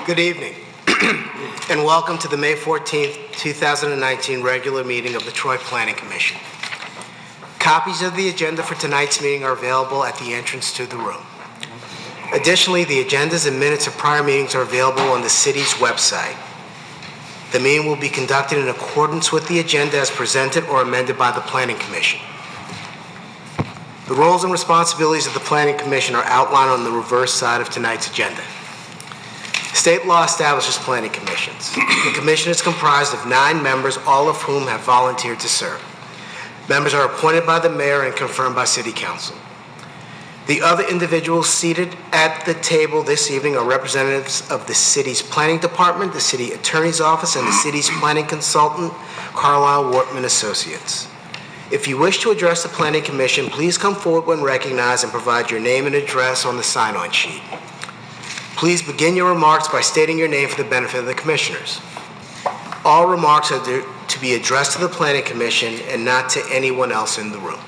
Good evening, and welcome to the May 14th, 2019 regular meeting of the Troy Planning Commission. Copies of the agenda for tonight's meeting are available at the entrance to the room. Additionally, the agendas and minutes of prior meetings are available on the city's website. The meeting will be conducted in accordance with the agenda as presented or amended by the Planning Commission. The roles and responsibilities of the Planning Commission are outlined on the reverse side of tonight's agenda. State law establishes planning commissions. The commission is comprised of 9 members, all of whom have volunteered to serve. Members are appointed by the mayor and confirmed by city council. The other individuals seated at the table this evening are representatives of the city's planning department, the city attorney's office, and the city's planning consultant, Carlisle Wortman Associates. If you wish to address the planning commission, please come forward when recognized and provide your name and address on the sign-on sheet. Please begin your remarks by stating your name for the benefit of the commissioners. All remarks are to be addressed to the Planning Commission and not to anyone else in the room.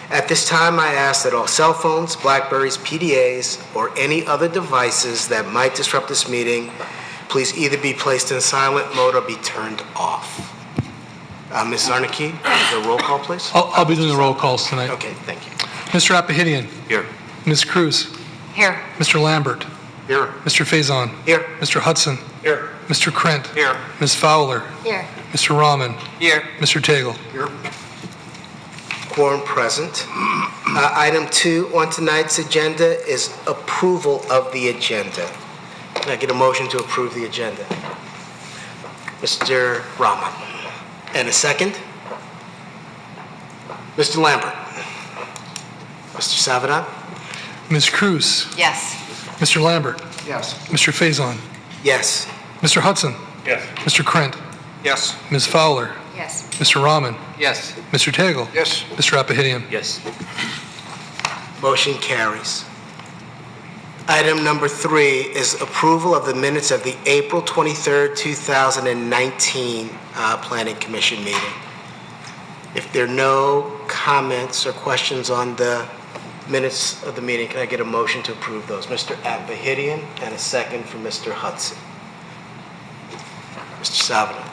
At this time, I ask that all cell phones, Blackberries, PDAs, or any other devices that might disrupt this meeting, please either be placed in silent mode or be turned off. Ms. Zarnicki, the roll call, please. I'll be doing the roll calls tonight. Okay, thank you. Mr. Apahidian. Here. Ms. Cruz. Here. Mr. Lambert. Here. Mr. Faison. Here. Mr. Hudson. Here. Mr. Krent. Here. Ms. Fowler. Here. Mr. Rahman. Here. Mr. Tagle. Here. Quorum present. Item 2 on tonight's agenda is approval of the agenda. Can I get a motion to approve the agenda? Mr. Rahman. And a second? Mr. Lambert. Mr. Savadan? Ms. Cruz. Yes. Mr. Lambert. Yes. Mr. Faison. Yes. Mr. Hudson. Yes. Mr. Krent. Yes. Ms. Fowler. Yes. Mr. Rahman. Yes. Mr. Tagle. Yes. Mr. Apahidian. Yes. Motion carries. Item number 3 is approval of the minutes of the April 23rd, 2019 Planning Commission meeting. If there are no comments or questions on the minutes of the meeting, can I get a motion to approve those? Mr. Apahidian and a second from Mr. Hudson. Mr. Salvador.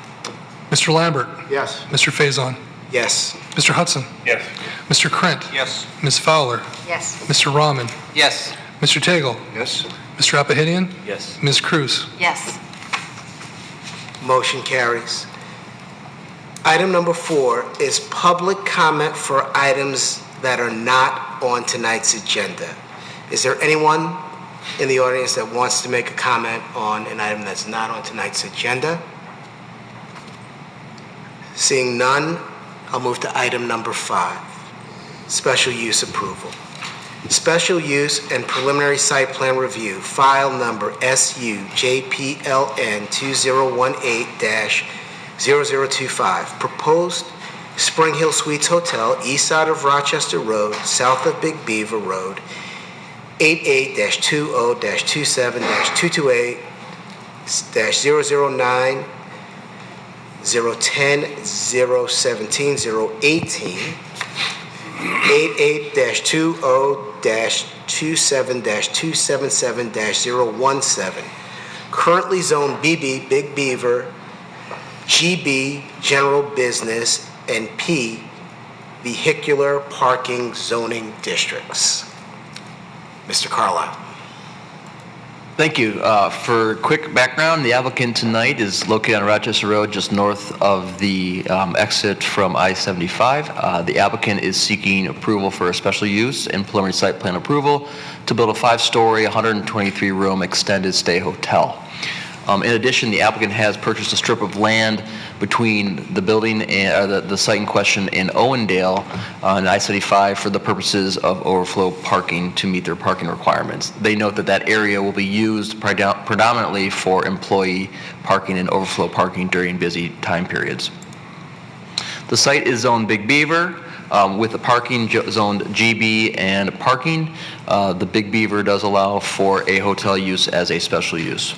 Mr. Lambert. Yes. Mr. Faison. Yes. Mr. Hudson. Yes. Mr. Krent. Yes. Ms. Fowler. Yes. Mr. Rahman. Yes. Mr. Tagle. Yes. Mr. Apahidian. Yes. Ms. Cruz. Yes. Motion carries. Item number 4 is public comment for items that are not on tonight's agenda. Is there anyone in the audience that wants to make a comment on an item that's not on tonight's agenda? Seeing none, I'll move to item number 5, special use approval. Special use and preliminary site plan review, file number SU-JPLN 2018-0025, proposed Spring Hill Suites Hotel, east side of Rochester Road, south of Big Beaver Road, 88-20-227-228-009, 010, 017, 018, 88-20-27-277-017, currently zone BB, Big Beaver, GB, General Business, and P, Vehicular Parking Zoning Districts. Mr. Carlisle. Thank you. For quick background, the applicant tonight is located on Rochester Road, just north of the exit from I-75. The applicant is seeking approval for a special use and preliminary site plan approval to build a 5-story, 123-room extended stay hotel. In addition, the applicant has purchased a strip of land between the building and the site in question in Owendale on I-75 for the purposes of overflow parking to meet their parking requirements. They note that that area will be used predominantly for employee parking and overflow parking during busy time periods. The site is zoned Big Beaver with the parking zoned GB and parking. The Big Beaver does allow for a hotel use as a special use.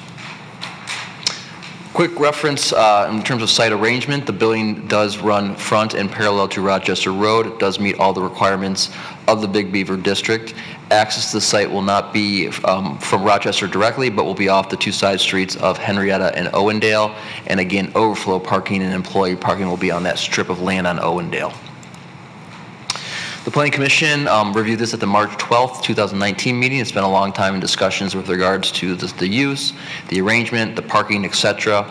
Quick reference in terms of site arrangement, the building does run front and parallel to Rochester Road. It does meet all the requirements of the Big Beaver District. access to the site will not be from Rochester directly, but will be off the two side streets of Henrietta and Owendale. And again, overflow parking and employee parking will be on that strip of land on Owendale. The Planning Commission reviewed this at the March 12th, 2019 meeting. It's been a long time in discussions with regards to the use, the arrangement, the parking, etc.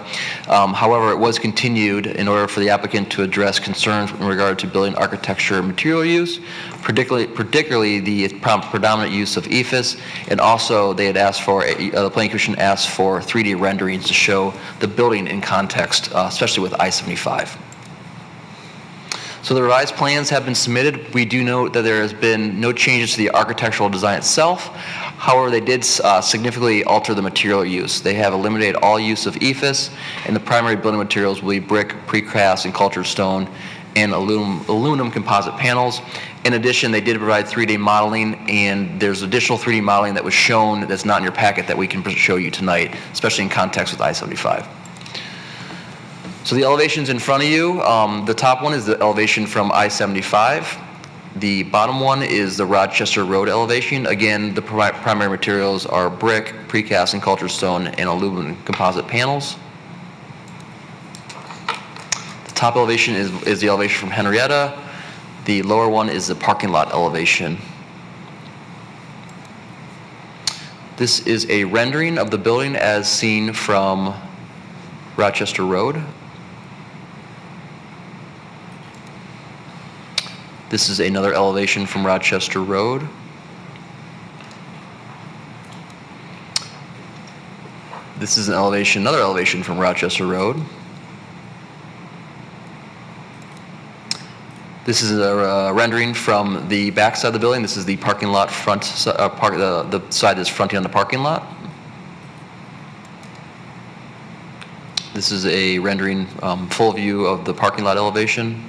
However, it was continued in order for the applicant to address concerns in regard to building architecture and material use, particularly the predominant use of EFS, and also they had asked for, the Planning Commission asked for 3D renderings to show the building in context, especially with I-75. So the revised plans have been submitted. We do note that there has been no changes to the architectural design itself. However, they did significantly alter the material use. They have eliminated all use of EFS, and the primary building materials will be brick, precast, and cultured stone, and aluminum composite panels. In addition, they did provide 3D modeling, and there's additional 3D modeling that was shown that's not in your packet that we can show you tonight, especially in context with I-75. So the elevations in front of you, the top one is the elevation from I-75. The bottom one is the Rochester Road elevation. Again, the primary materials are brick, precast, and cultured stone, and aluminum composite panels. The top elevation is the elevation from Henrietta. The lower one is the parking lot elevation. This is a rendering of the building as seen from Rochester Road. This is another elevation from Rochester Road. This is another elevation from Rochester Road. This is a rendering from the back side of the building. This is the parking lot front, the side that's fronting on the parking lot. This is a rendering full view of the parking lot elevation.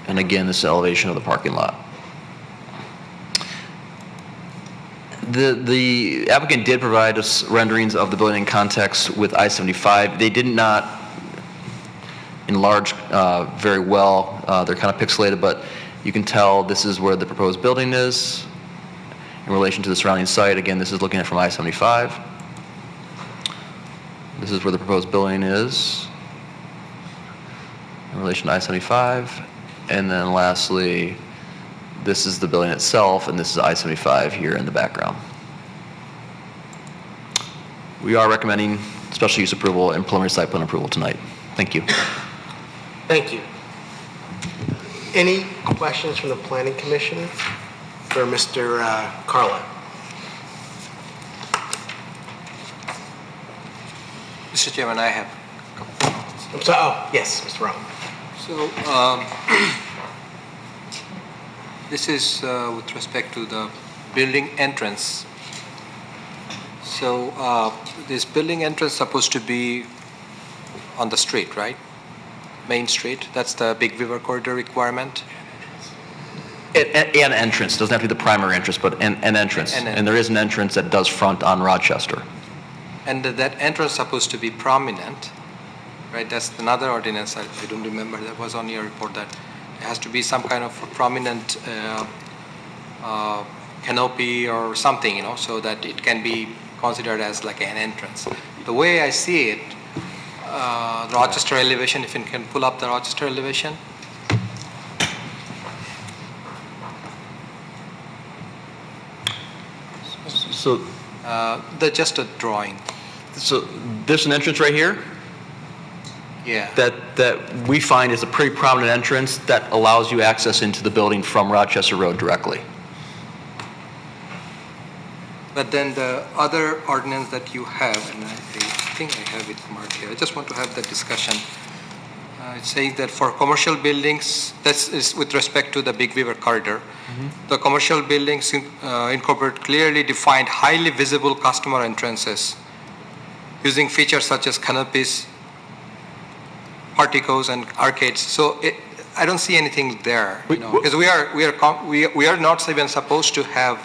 And again, this is elevation of the parking lot. The applicant did provide us renderings of the building in context with I-75. They did not enlarge very well. They're kind of pixelated, but you can tell this is where the proposed building is in relation to the surrounding site. Again, this is looking at from I-75. This is where the proposed building is in relation to I-75. And then lastly, this is the building itself, and this is I-75 here in the background. We are recommending special use approval and preliminary site plan approval tonight. Thank you. Thank you. Any questions from the Planning Commission for Mr. Carla? Mr. Chairman, I have. I'm sorry. Oh, yes, Mr. Rowe. So this is with respect to the building entrance. So this building entrance supposed to be on the street, right? Main Street. That's the Big River Corridor requirement. An entrance. It doesn't have to be the primary entrance, but an entrance. And there is an entrance that does front on Rochester. And that entrance supposed to be prominent. Right, that's another ordinance, I don't remember, that was on your report, that it has to be some kind of a prominent canopy or something, you know, so that it can be considered as like an entrance. The way I see it, the Rochester elevation, if you can pull up the Rochester elevation. So, just a drawing. So there's an entrance right here. Yeah. That we find is a pretty prominent entrance that allows you access into the building from Rochester Road directly. But then the other ordinance that you have, and I think I have it marked here. I just want to have that discussion. It says that for commercial buildings, that is with respect to the Big River Corridor, the commercial buildings incorporate clearly defined, highly visible customer entrances using features such as canopies, porticos, and arcades. So I don't see anything there, because we are not even supposed to have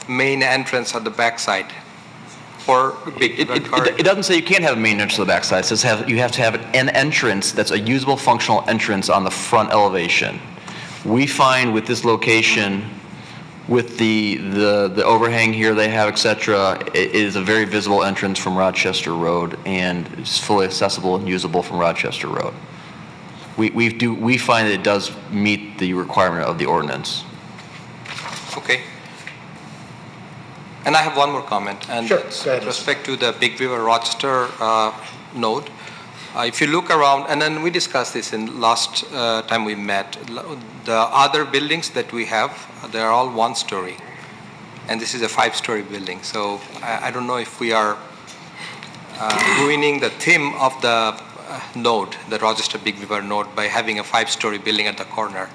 main entrance at the backside for Big River Corridor. It doesn't say you can't have a main entrance to the backside. It says you have to have an entrance that's a usable functional entrance on the front elevation. We find with this location, with the overhang here they have, et cetera, it is a very visible entrance from Rochester Road, and it's fully accessible and usable from Rochester Road. We find that it does meet the requirement of the ordinance. Okay. And I have one more comment. And Sure, it's go ahead. with respect to the Big Beaver Rochester node. If you look around, and then we discussed this in last time we met, the other buildings that we have, they're all 1-story. And this is a 5-story building. So I don't know if we are ruining the theme of the node, the Rochester Big Beaver node, by having a 5-story building at the corner.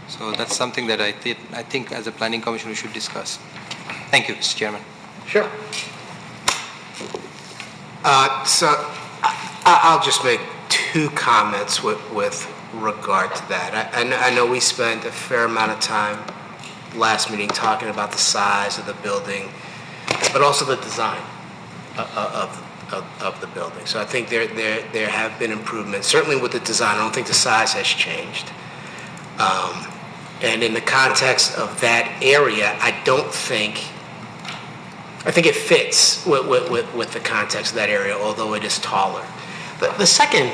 So that's something that I think as a planning commission we should discuss. Thank you, Mr. Chairman. Sure. So I'll just make 2 comments with regard to that. I know we spent a fair amount of time last meeting talking about the size of the building, but also the design of the building. So I think there have been improvements. Certainly with the design, I don't think the size has changed. And in the context of that area, I think it fits with the context of that area, although it is taller. The second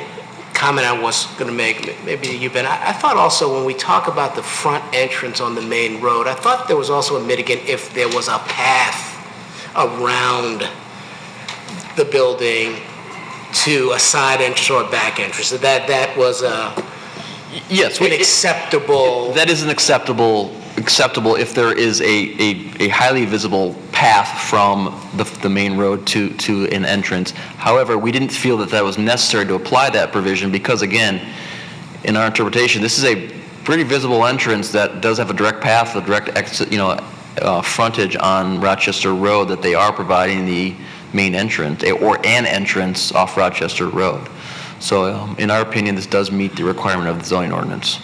comment I was going to make, maybe you've been, I thought also when we talk about the front entrance on the main road, I thought there was also a mitigant if there was a path around the building to a side entrance or a back entrance. That was Yes, an acceptable. That is an acceptable if there is a highly visible path from the main road to an entrance. However, we didn't feel that was necessary to apply that provision because, again, in our interpretation, this is a pretty visible entrance that does have a direct path, a direct exit, frontage on Rochester Road that they are providing the main entrance or an entrance off Rochester Road. So, in our opinion, this does meet the requirement of the zoning ordinance.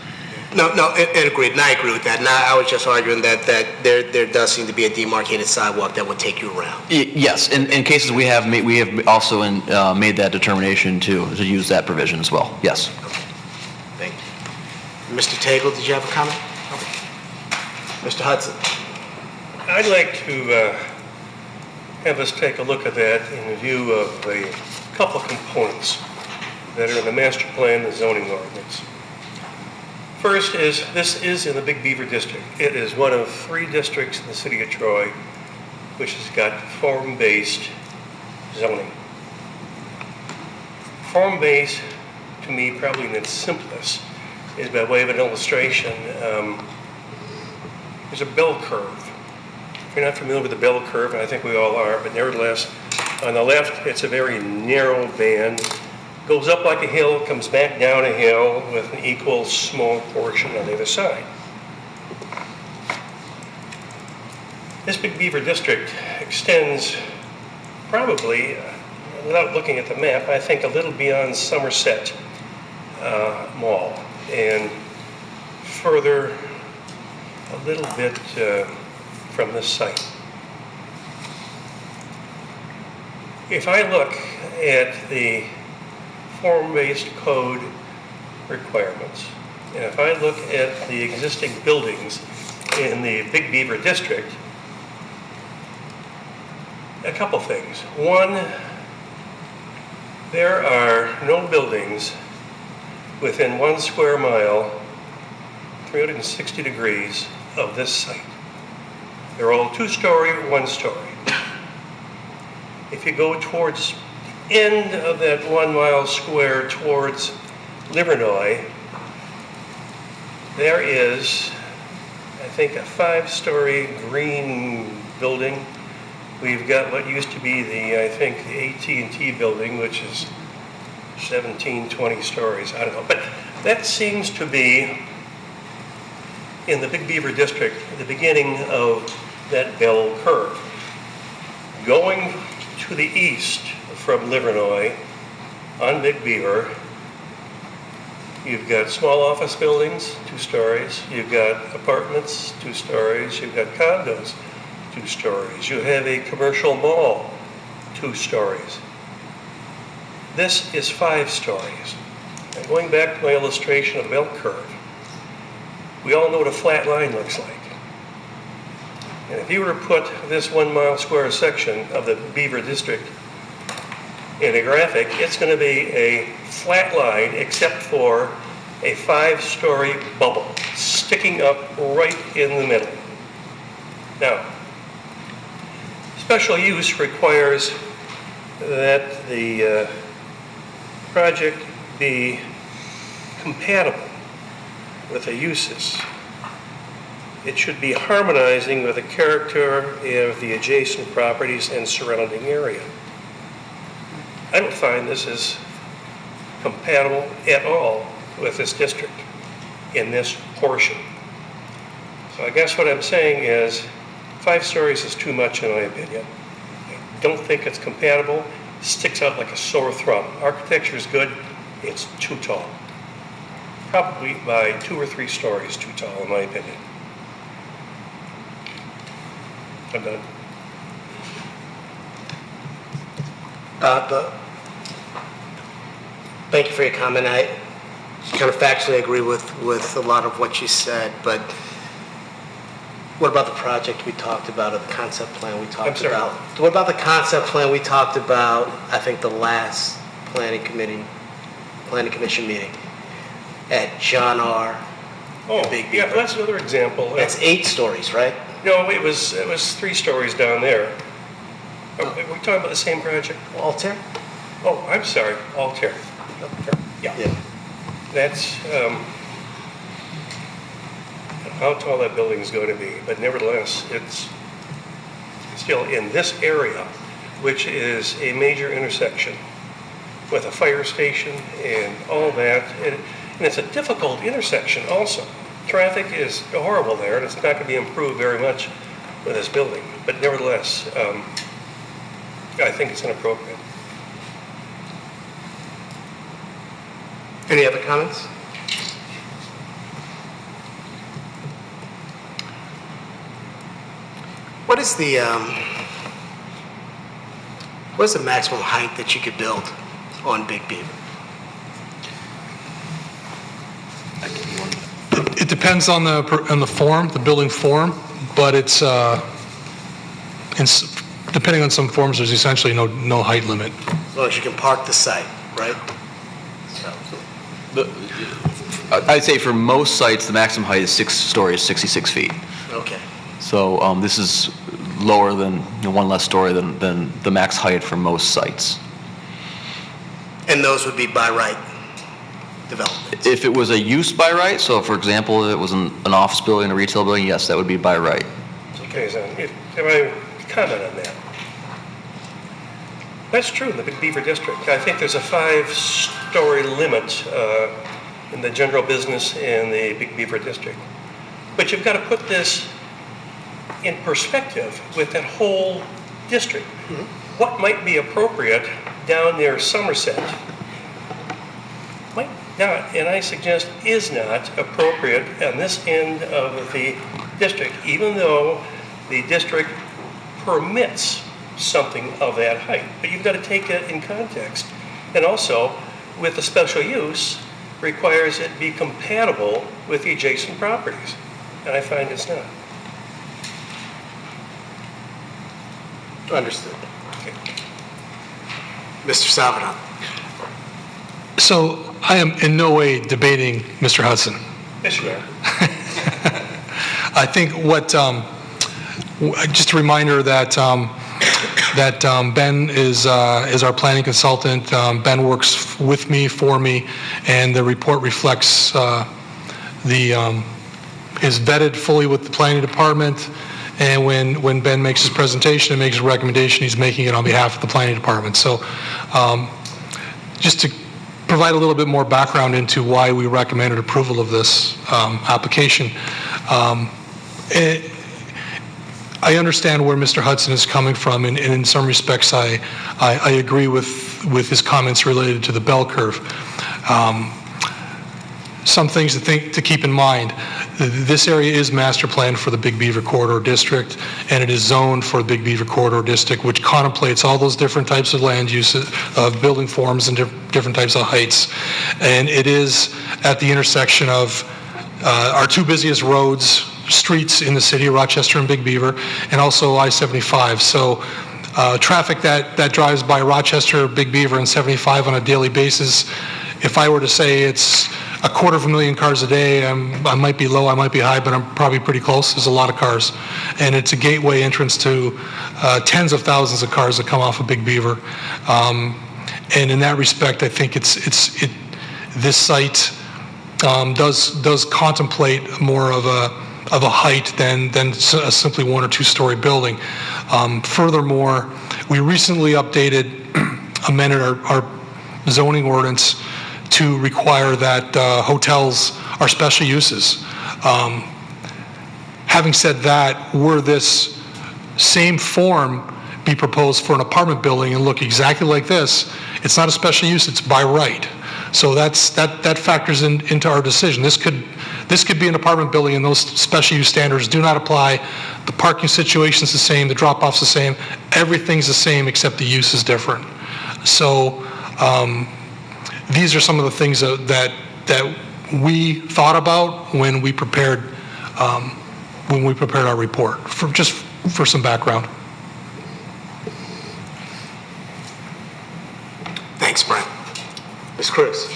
No, and agreed, and I agree with that. Now, I was just arguing that there does seem to be a demarcated sidewalk that would take you around. Yes, in cases we have also made that determination to use that provision as well. Yes. Okay. Thank you. Mr. Tagle, did you have a comment? Mr. Hudson? I'd like to have us take a look at that in view of a couple of components that are in the master plan and zoning ordinance. First is, this is in the Big Beaver District. It is one of 3 districts in the city of Troy which has got form-based zoning. Form-based, to me, probably in its simplest, is by way of an illustration. There's a bell curve. If you're not familiar with the bell curve, and I think we all are, but nevertheless, on the left, it's a very narrow band. Goes up like a hill, comes back down a hill with an equal small portion on the other side. This Big Beaver District extends probably, without looking at the map, I think a little beyond Somerset Mall and further a little bit from this site. If I look at the form-based code requirements, and if I look at the existing buildings in the Big Beaver District, a couple things. One, there are no buildings within 1 square mile, 360 degrees of this site. They're all 2-story, 1-story. If you go towards end of that 1 mile square towards Livernois, there is, I think, a 5-story green building. We've got what used to be the, I think, the AT&T building, which is 17, 20 stories, I don't know. But that seems to be, in the Big Beaver District, the beginning of that bell curve. Going to the east from Livernois on Big Beaver, you've got small office buildings, 2 stories. You've got apartments, 2 stories. You've got condos, 2 stories. You have a commercial mall, 2 stories. This is 5 stories. And going back to my illustration of bell curve, We all know what a flat line looks like. And if you were to put this 1 mile square section of the Beaver District in a graphic, it's going to be a flat line except for a 5-story bubble sticking up right in the middle. Now, special use requires that the project be compatible with the uses. It should be harmonizing with the character of the adjacent properties and surrounding area. I don't find this is compatible at all with this district in this portion. So I guess what I'm saying is 5 stories is too much in my opinion. I don't think it's compatible. It sticks out like a sore thumb. Architecture is good. It's too tall. Probably by 2 or 3 stories too tall in my opinion. I'm done. Thank you for your comment. I kind of factually agree with a lot of what you said, but what about the project we talked about, or the concept plan we talked about? What about the concept plan we talked about, I think, the last planning commission meeting at John R. Oh, Big yeah, Beaver? that's another example. That's 8 stories, right? No, it was 3 stories down there. Are we talking about the same project? Altair? Oh, I'm sorry, Altair. Yeah. That's, how tall that building is going to be, but nevertheless, it's still in this area, which is a major intersection with a fire station and all that, and it's a difficult intersection also. Traffic is horrible there, and it's not going to be improved very much with this building, but nevertheless, I think it's inappropriate. Any other comments? What is the maximum height that you could build on Big Beaver? It depends on the form, the building form, but it's depending on some forms, there's essentially no height limit. As long as you can park the site, right? I'd say for most sites, the maximum height is 6 stories, 66 feet. Okay. So this is lower than, one less story than the max height for most sites. And those would be by right developments? If it was a use by right, so for example, if it was an office building, a retail building, yes, that would be by right. Okay, so if I comment on that. That's true in the Big Beaver District. I think there's a 5-story limit in the general business in the Big Beaver District. But you've got to put this in perspective with that whole district. Mm-hmm. What might be appropriate down near Somerset might not, and I suggest is not appropriate on this end of the district, even though the district permits something of that height. But you've got to take it in context. And also, with the special use, requires it be compatible with the adjacent properties. And I find it's not. Understood. Okay. Mr. Salvador. So I am in no way debating Mr. Hudson. Yes, you are. I think just a reminder that Ben is our planning consultant. Ben works with me, for me, and the report reflects is vetted fully with the planning department. And when Ben makes his presentation and makes a recommendation, he's making it on behalf of the planning department. So just to provide a little bit more background into why we recommended approval of this application. I understand where Mr. Hudson is coming from, and in some respects I agree with his comments related to the bell curve. Some things to keep in mind. This area is master planned for the Big Beaver Corridor District, and it is zoned for the Big Beaver Corridor District, which contemplates all those different types of land uses, of building forms and different types of heights. And it is at the intersection of our two busiest streets in the city, Rochester and Big Beaver, and also I-75. So traffic that drives by Rochester, Big Beaver, and 75 on a daily basis, if I were to say it's 250,000 cars a day, I might be low, I might be high, but I'm probably pretty close. There's a lot of cars. And it's a gateway entrance to tens of thousands of cars that come off of Big Beaver. And in that respect, I think this site does contemplate more of a height than a simply 1 or 2 story building. Furthermore, we recently amended our zoning ordinance to require that hotels are special uses. Having said that, were this same form be proposed for an apartment building and look exactly like this, it's not a special use, it's by right. So that factors into our decision. This could be an apartment building and those special use standards do not apply. The parking situation's the same, the drop-off's the same, everything's the same except the use is different. So these are some of the things that we thought about when we prepared our report, for some background. Thanks, Brent. Ms. Cruz.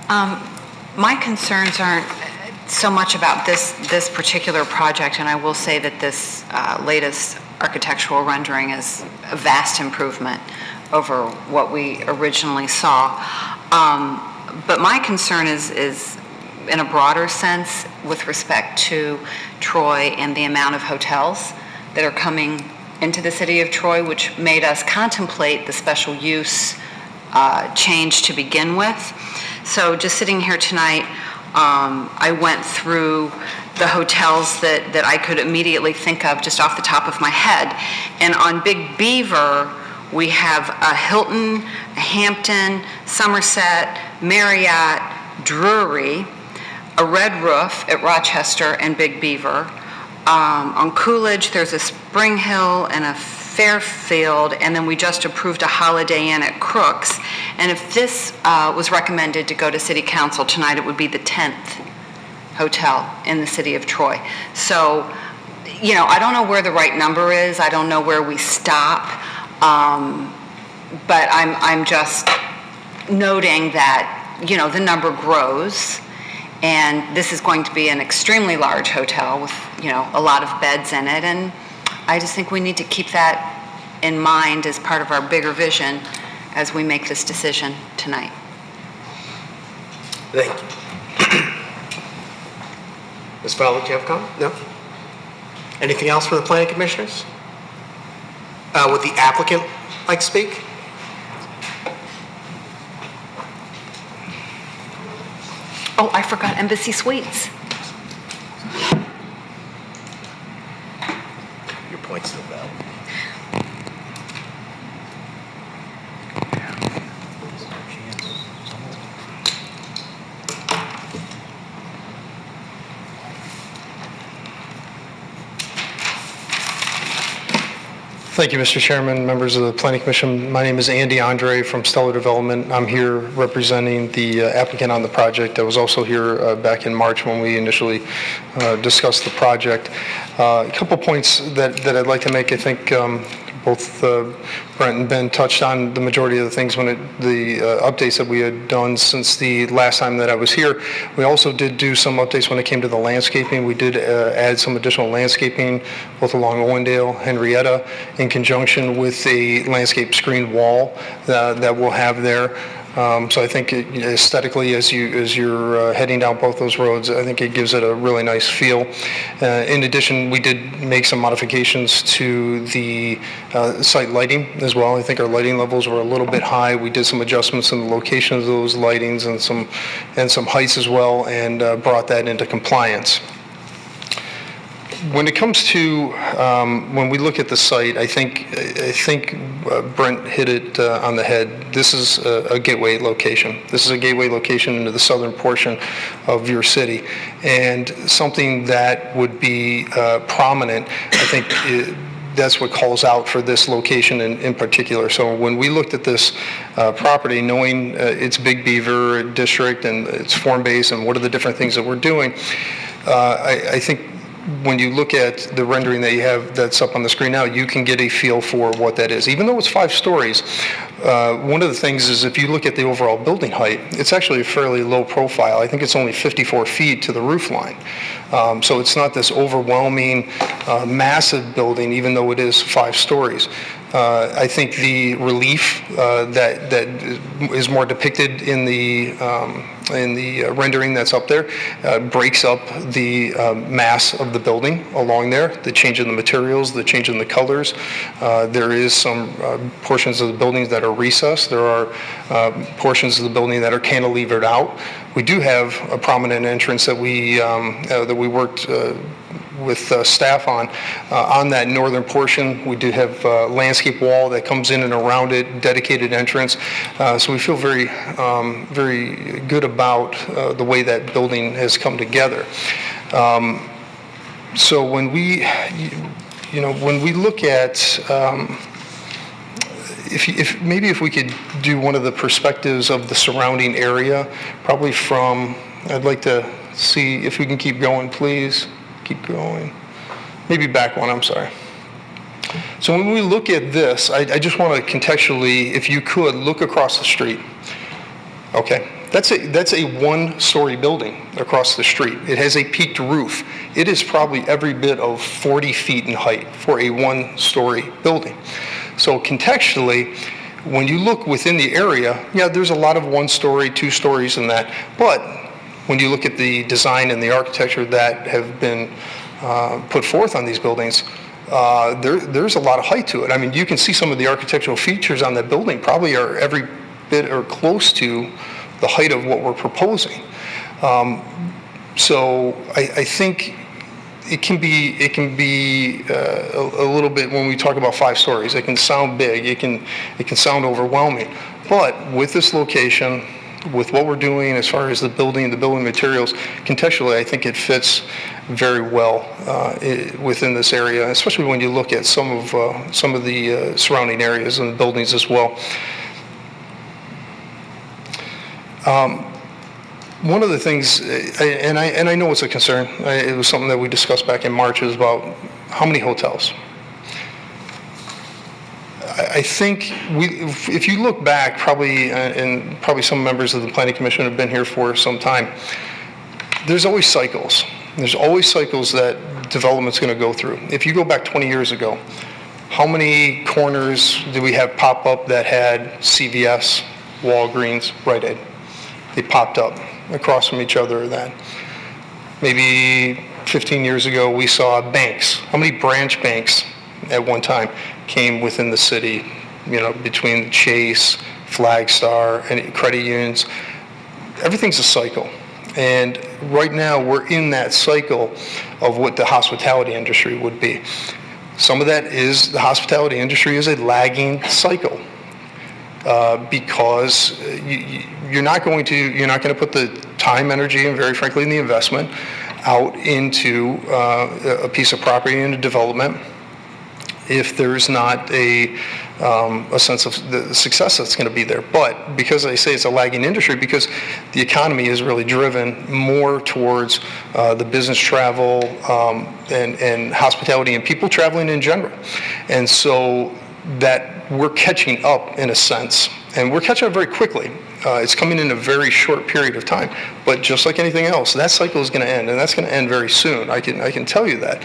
My concerns aren't so much about this particular project, and I will say that this latest architectural rendering is a vast improvement over what we originally saw. But my concern is in a broader sense with respect to Troy and the amount of hotels that are coming into the city of Troy, which made us contemplate the special use change to begin with. So just sitting here tonight, I went through the hotels that I could immediately think of just off the top of my head. And on Big Beaver, we have a Hilton, a Hampton, Somerset, Marriott, Drury, a Red Roof at Rochester and Big Beaver. On Coolidge, there's a Spring Hill and a Fairfield, and then we just approved a Holiday Inn at Crooks. And if this was recommended to go to City Council tonight, it would be the 10th hotel in the city of Troy. So, I don't know where the right number is. I don't know where we stop. But I'm just noting that, the number grows. And this is going to be an extremely large hotel with, a lot of beds in it. And I just think we need to keep that in mind as part of our bigger vision as we make this decision tonight. Thank you. Ms. Fowler, do you have a comment? No? Anything else from the planning commissioners? Would the applicant like to speak? Oh, I forgot Embassy Suites. Your point's still valid. Thank you, Mr. Chairman, members of the Planning Commission. My name is Andy Andre from Stellar Development. I'm here representing the applicant on the project. I was also here back in March when we initially discussed the project. A couple points that I'd like to make. I think both Brent and Ben touched on the majority of the things when the updates that we had done since the last time that I was here. We also did do some updates when it came to the landscaping. We did add some additional landscaping both along Owendale, Henrietta, in conjunction with a landscape screen wall that we'll have there. So I think aesthetically, as you're heading down both those roads, I think it gives it a really nice feel. In addition, we did make some modifications to the site lighting as well. I think our lighting levels were a little bit high. We did some adjustments in the location of those lightings and some heights as well, and brought that into compliance. When it comes to when we look at the site, I think Brent hit it on the head. This is a gateway location. This is a gateway location into the southern portion of your city, and something that would be prominent, I think, that's what calls out for this location in particular. So when we looked at this property, knowing its Big Beaver district and its form base and what are the different things that we're doing, I think when you look at the rendering that you have that's up on the screen now, you can get a feel for what that is. Even though it's 5 stories, one of the things is if you look at the overall building height, it's actually a fairly low profile. I think it's only 54 feet to the roof line. So it's not this overwhelming, massive building, even though it is 5 stories. I think the relief that is more depicted in the rendering that's up there breaks up the mass of the building along there, the change in the materials, the change in the colors. There is some portions of the buildings that are recessed. There are portions of the building that are cantilevered out. We do have a prominent entrance that we worked with staff on that northern portion. We do have a landscape wall that comes in and around it, dedicated entrance. So we feel very good about the way that building has come together. So when we look at if we could do one of the perspectives of the surrounding area, probably from, I'd like to see if we can keep going, please. Keep going. Maybe back one, I'm sorry. So when we look at this, I just want to contextually, if you could, look across the street. Okay, that's a 1-story building across the street. It has a peaked roof. It is probably every bit of 40 feet in height for a 1-story building. So contextually, when you look within the area, yeah, there's a lot of 1-story, 2 stories in that, but when you look at the design and the architecture that have been put forth on these buildings, there's a lot of height to it. I mean, you can see some of the architectural features on that building probably are every bit or close to the height of what we're proposing. So I think it can be a little bit, when we talk about 5 stories, it can sound big, it can sound overwhelming. But with this location, with what we're doing as far as the building materials, contextually, I think it fits very well within this area, especially when you look at some of the surrounding areas and the buildings as well. One of the things, and I know it's a concern, it was something that we discussed back in March, is about how many hotels. I think if you look back, probably some members of the Planning Commission have been here for some time, there's always cycles. There's always cycles that development's going to go through. If you go back 20 years ago, how many corners did we have pop up that had CVS, Walgreens, Rite Aid? They popped up across from each other then. Maybe 15 years ago, we saw banks. How many branch banks at one time came within the city, between Chase, Flagstar, and credit unions? Everything's a cycle. And right now, we're in that cycle of what the hospitality industry would be. Some of that is, the hospitality industry is a lagging cycle. Because you're not going to put the time, energy, and very frankly, the investment out into a piece of property and a development if there's not a sense of the success that's going to be there. But because I say it's a lagging industry, because the economy is really driven more towards the business travel and hospitality and people traveling in general. And so that we're catching up in a sense, and we're catching up very quickly. It's coming in a very short period of time, but just like anything else, that cycle is going to end, and that's going to end very soon. I can tell you that,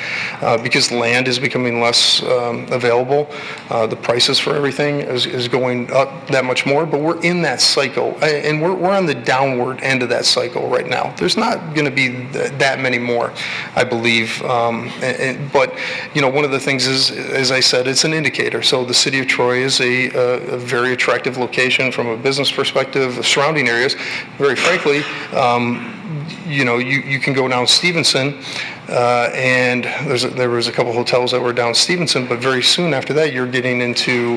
because land is becoming less available. The prices for everything is going up that much more, but we're in that cycle, and we're on the downward end of that cycle right now. There's not going to be that many more, I believe. But one of the things is, as I said, it's an indicator. So the city of Troy is a very attractive location from a business perspective. The surrounding areas, very frankly, you can go down Stevenson, and there was a couple hotels that were down Stevenson, but very soon after that, you're getting into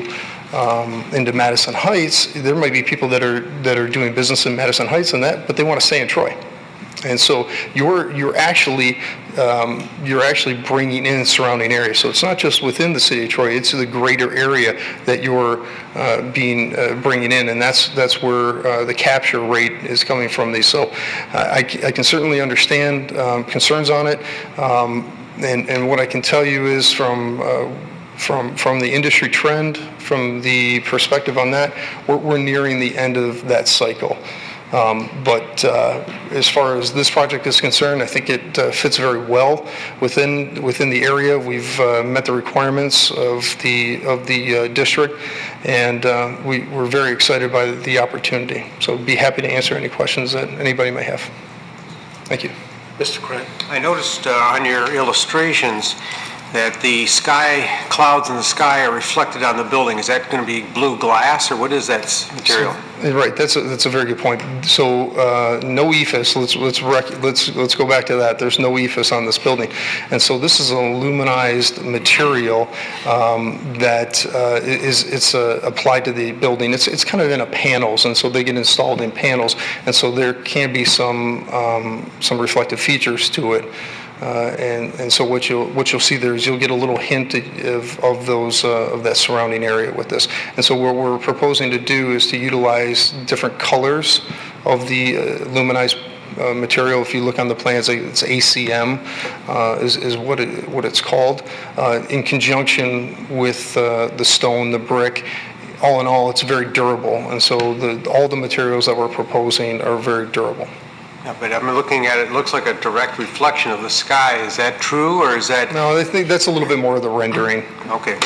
Madison Heights. There might be people that are doing business in Madison Heights and that, but they want to stay in Troy. And so you're actually bringing in surrounding areas. So it's not just within the city of Troy; it's the greater area that you're bringing in, and that's where the capture rate is coming from these. So I can certainly understand concerns on it, and what I can tell you is from the industry trend, from the perspective on that, we're nearing the end of that cycle. But as far as this project is concerned, I think it fits very well within the area. We've met the requirements of the district, and we're very excited by the opportunity. So be happy to answer any questions that anybody may have. Thank you. Mr. Krant? I noticed on your illustrations that the clouds in the sky are reflected on the building. Is that going to be blue glass, or what is that material? Right, that's a very good point. So no EFS. Let's go back to that. There's no EFS on this building, and so this is an aluminized material that is applied to the building. It's kind of in a panels, and so they get installed in panels, and so there can be some reflective features to it. And so what you'll see there is you'll get a little hint of that surrounding area with this. And so what we're proposing to do is to utilize different colors of the aluminized material. If you look on the plans, it's ACM is what it's called, in conjunction with the stone, the brick. All in all, it's very durable, and so all the materials that we're proposing are very durable. Yeah, but I'm looking at it, it looks like a direct reflection of the sky. Is that true, or is that... No, I think that's a little bit more of the rendering. Okay.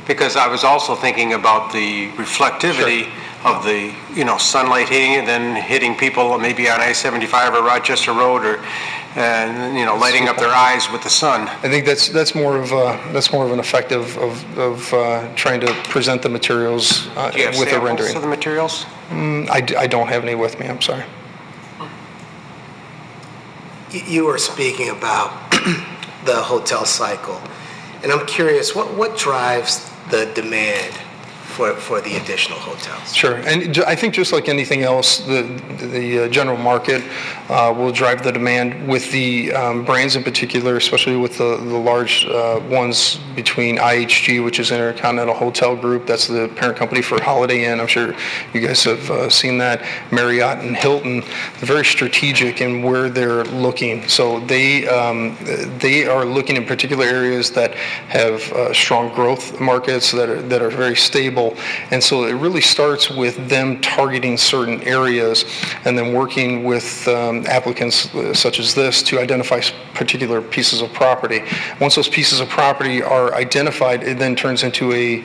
Because I was also thinking about the reflectivity of the, sunlight hitting it, then hitting people maybe on I-75 or Rochester Road, or lighting up their eyes with the sun. I think that's more of an effect of trying to present the materials Do you have with the rendering. samples of the materials? I don't have any with me. I'm sorry. You were speaking about the hotel cycle, and I'm curious, what drives the demand for the additional hotels? Sure, and I think just like anything else, the general market will drive the demand with the brands in particular, especially with the large ones between IHG, which is Intercontinental Hotel Group. That's the parent company for Holiday Inn. I'm sure you guys have seen that. Marriott and Hilton. They're very strategic in where they're looking. So they are looking in particular areas that have strong growth markets that are very stable. And so it really starts with them targeting certain areas and then working with applicants such as this to identify particular pieces of property. Once those pieces of property are identified, it then turns into a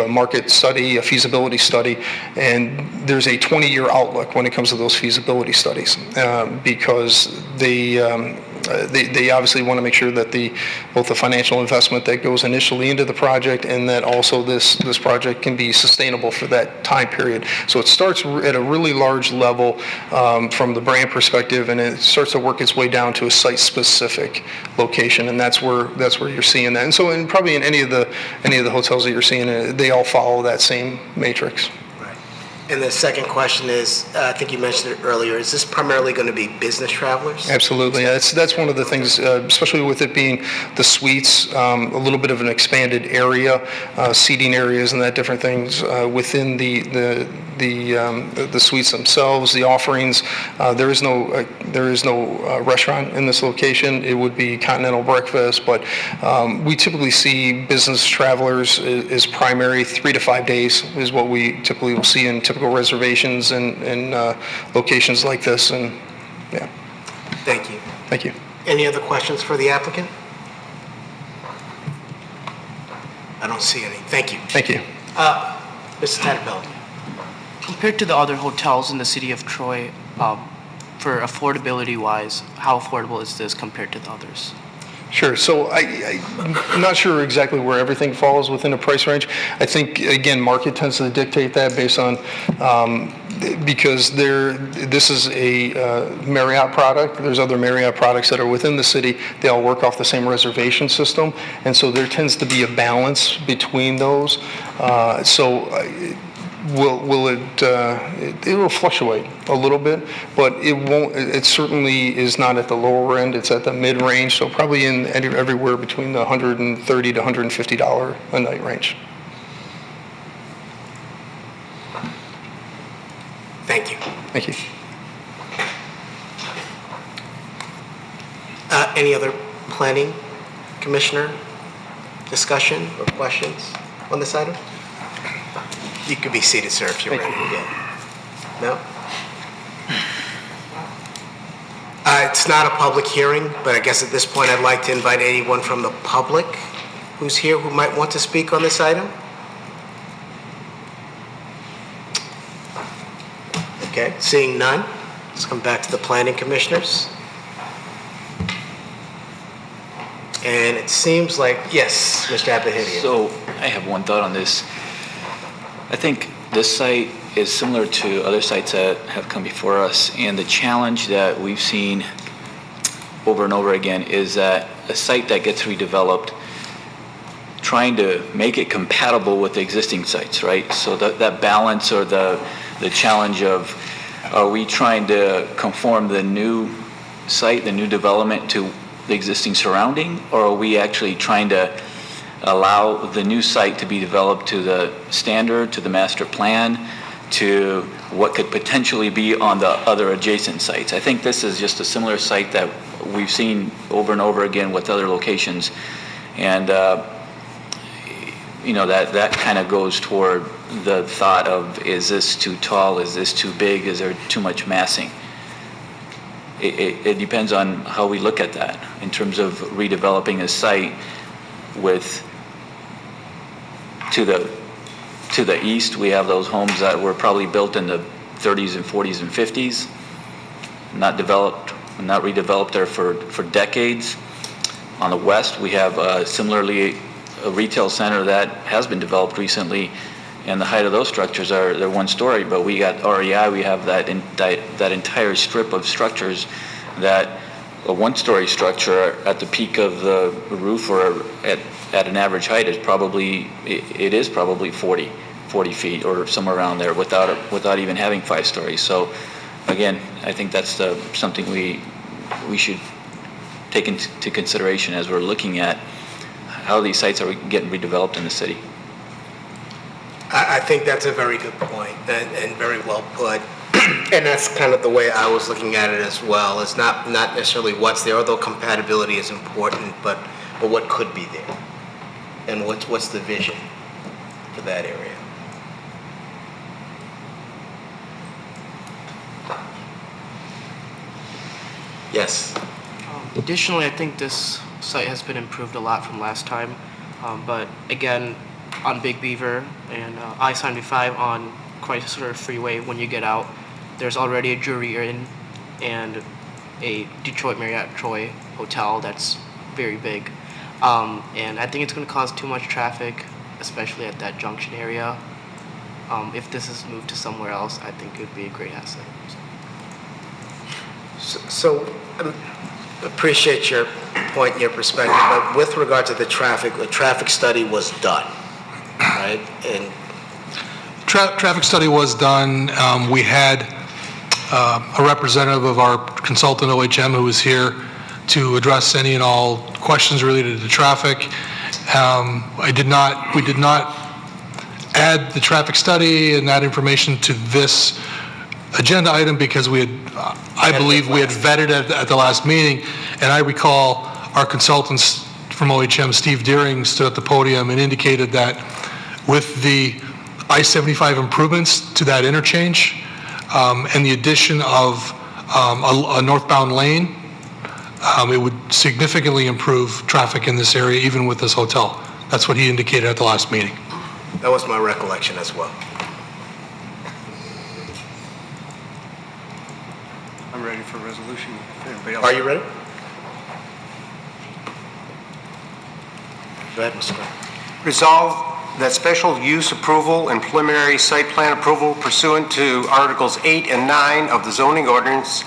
market study, a feasibility study, and there's a 20-year outlook when it comes to those feasibility studies because they obviously want to make sure that both the financial investment that goes initially into the project and that also this project can be sustainable for that time period. So it starts at a really large level from the brand perspective, and it starts to work its way down to a site-specific location, and that's where you're seeing that. And so, probably in any of the hotels that you're seeing, they all follow that same matrix. And the second question is, I think you mentioned it earlier, is this primarily going to be business travelers? Absolutely. That's one of the things, especially with it being the suites, a little bit of an expanded area, seating areas and that different things within the suites themselves, the offerings. There is no restaurant in this location. It would be continental breakfast, but we typically see business travelers is primary. 3 to 5 days is what we typically will see in typical reservations and locations like this. And yeah. Thank you. Thank you. Any other questions for the applicant? I don't see any. Thank you. Thank you. Mr. Tannapelli. Compared to the other hotels in the city of Troy, for affordability-wise, how affordable is this compared to the others? Sure. So I'm not sure exactly where everything falls within a price range. I think, again, market tends to dictate that based on, because this is a Marriott product. There's other Marriott products that are within the city. They all work off the same reservation system. And so there tends to be a balance between those. So it will fluctuate a little bit, but it won't, it certainly is not at the lower end, it's at the mid-range, so probably in everywhere between the $130 to $150 a night range. Thank you. Thank you. Any other planning commissioner discussion or questions on this item? You could be seated, sir, if you're ready. Yeah. No? It's not a public hearing, but I guess at this point I'd like to invite anyone from the public who's here who might want to speak on this item. Okay, seeing none, let's come back to the planning commissioners. And it seems like, yes, Mr. Abahidian. So I have one thought on this. I think this site is similar to other sites that have come before us, and the challenge that we've seen over and over again is that a site that gets redeveloped, trying to make it compatible with the existing sites, right? So that balance, or the challenge of, are we trying to conform the new site, the new development, to the existing surrounding, or are we actually trying to allow the new site to be developed to the standard, to the master plan, to what could potentially be on the other adjacent sites? I think this is just a similar site that we've seen over and over again with other locations, and you know, that kind of goes toward the thought of, is this too tall, is this too big, is there too much massing? It depends on how we look at that in terms of redeveloping a site with, to the east, we have those homes that were probably built in the 30s and 40s and 50s, not redeveloped there for decades. On the west, we have similarly a retail center that has been developed recently, and the height of those structures they're one story, but we got REI, we have that entire strip of structures that a one-story structure at the peak of the roof, or at an average height, is probably 40 feet or somewhere around there without even having 5 stories. So again, I think that's something we should take into consideration as we're looking at how these sites are getting redeveloped in the city. I think that's a very good point and very well put. And that's kind of the way I was looking at it as well. It's not necessarily what's there, although compatibility is important, but what could be there, and what's the vision for that area. Yes. Additionally, I think this site has been improved a lot from last time, but again, on Big Beaver and I-75 on Chrysler Freeway, when you get out, there's already a Jewelry Inn and a Detroit Marriott Troy hotel that's very big. And I think it's going to cause too much traffic, especially at that junction area. If this is moved to somewhere else, I think it would be a great asset. So appreciate your point and your perspective, but with regard to the traffic, a traffic study was done, right? And Traffic study was done. We had a representative of our consultant, OHM, who was here to address any and all questions related to traffic. We did not add the traffic study and that information to this agenda item because I believe we had vetted it at the last meeting, and I recall our consultants from OHM, Steve Deering, stood at the podium and indicated that with the I-75 improvements to that interchange and the addition of a northbound lane, it would significantly improve traffic in this area, even with this hotel. That's what he indicated at the last meeting. that was my recollection as well. I'm ready for resolution. Anybody else? Are you ready? Go ahead, Mr. Gray. Resolve that special use approval and preliminary site plan approval pursuant to Articles 8 and 9 of the zoning ordinance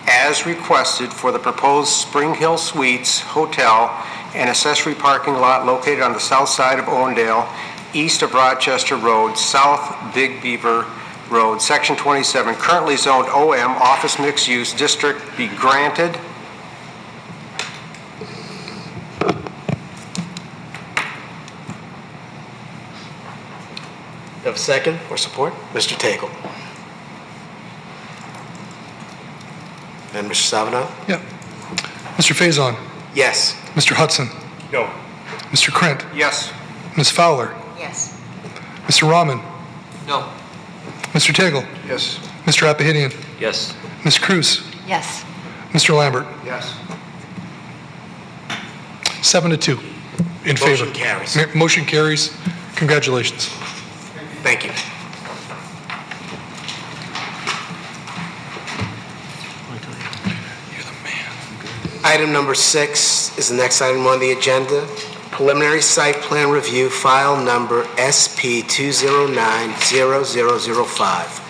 as requested for the proposed Spring Hill Suites Hotel and accessory parking lot located on the south side of Owendale east of Rochester Road, south Big Beaver Road, Section 27, currently zoned OM, Office Mixed Use District, be granted. Do you have a second or support? Mr. Tagle. And Mr. Savanato? Yeah. Mr. Faison? Yes. Mr. Hudson? No. Mr. Krent? Yes. Ms. Fowler? Yes. Mr. Rahman? No. Mr. Tagle? Yes. Mr. Apahidian? Yes. Ms. Cruz? Yes. Mr. Lambert? Yes. 7-2 in favor. Motion carries. Motion carries. Congratulations. Thank you. You're the man. Item number 6 is the next item on the agenda. Preliminary site plan review, file number SP2090005.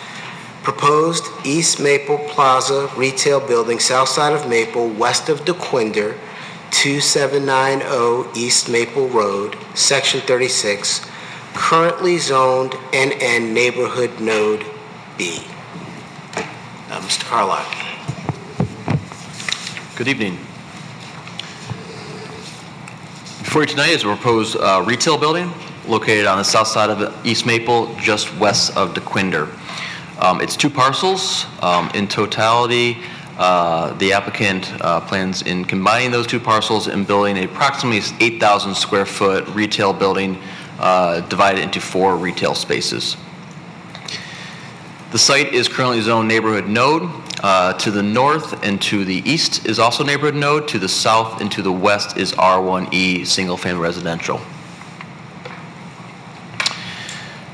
Proposed East Maple Plaza Retail Building, south side of Maple, west of DeQuinder, 2790 East Maple Road, Section 36, currently zoned NN Neighborhood Node B. Mr. Carlisle. Good evening. Before you tonight is a proposed retail building located on the south side of East Maple, just west of DeQuinder. It's 2 parcels. In totality, the applicant plans in combining those 2 parcels and building approximately 8,000 square foot retail building divided into 4 retail spaces. The site is currently zoned neighborhood node. To the north and to the east is also neighborhood node. To the south and to the west is R1E single family residential.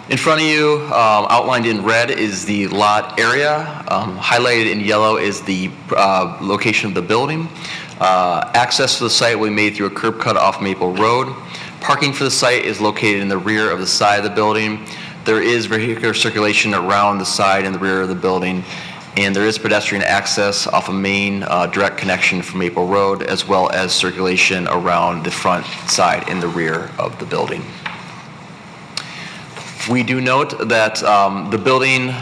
In front of you, outlined in red, is the lot area. Highlighted in yellow is the location of the building. Access to the site will be made through a curb cut off Maple Road. Parking for the site is located in the rear of the side of the building. There is vehicular circulation around the side and the rear of the building, and there is pedestrian access off a main direct connection from Maple Road, as well as circulation around the front side and the rear of the building. We do note that the building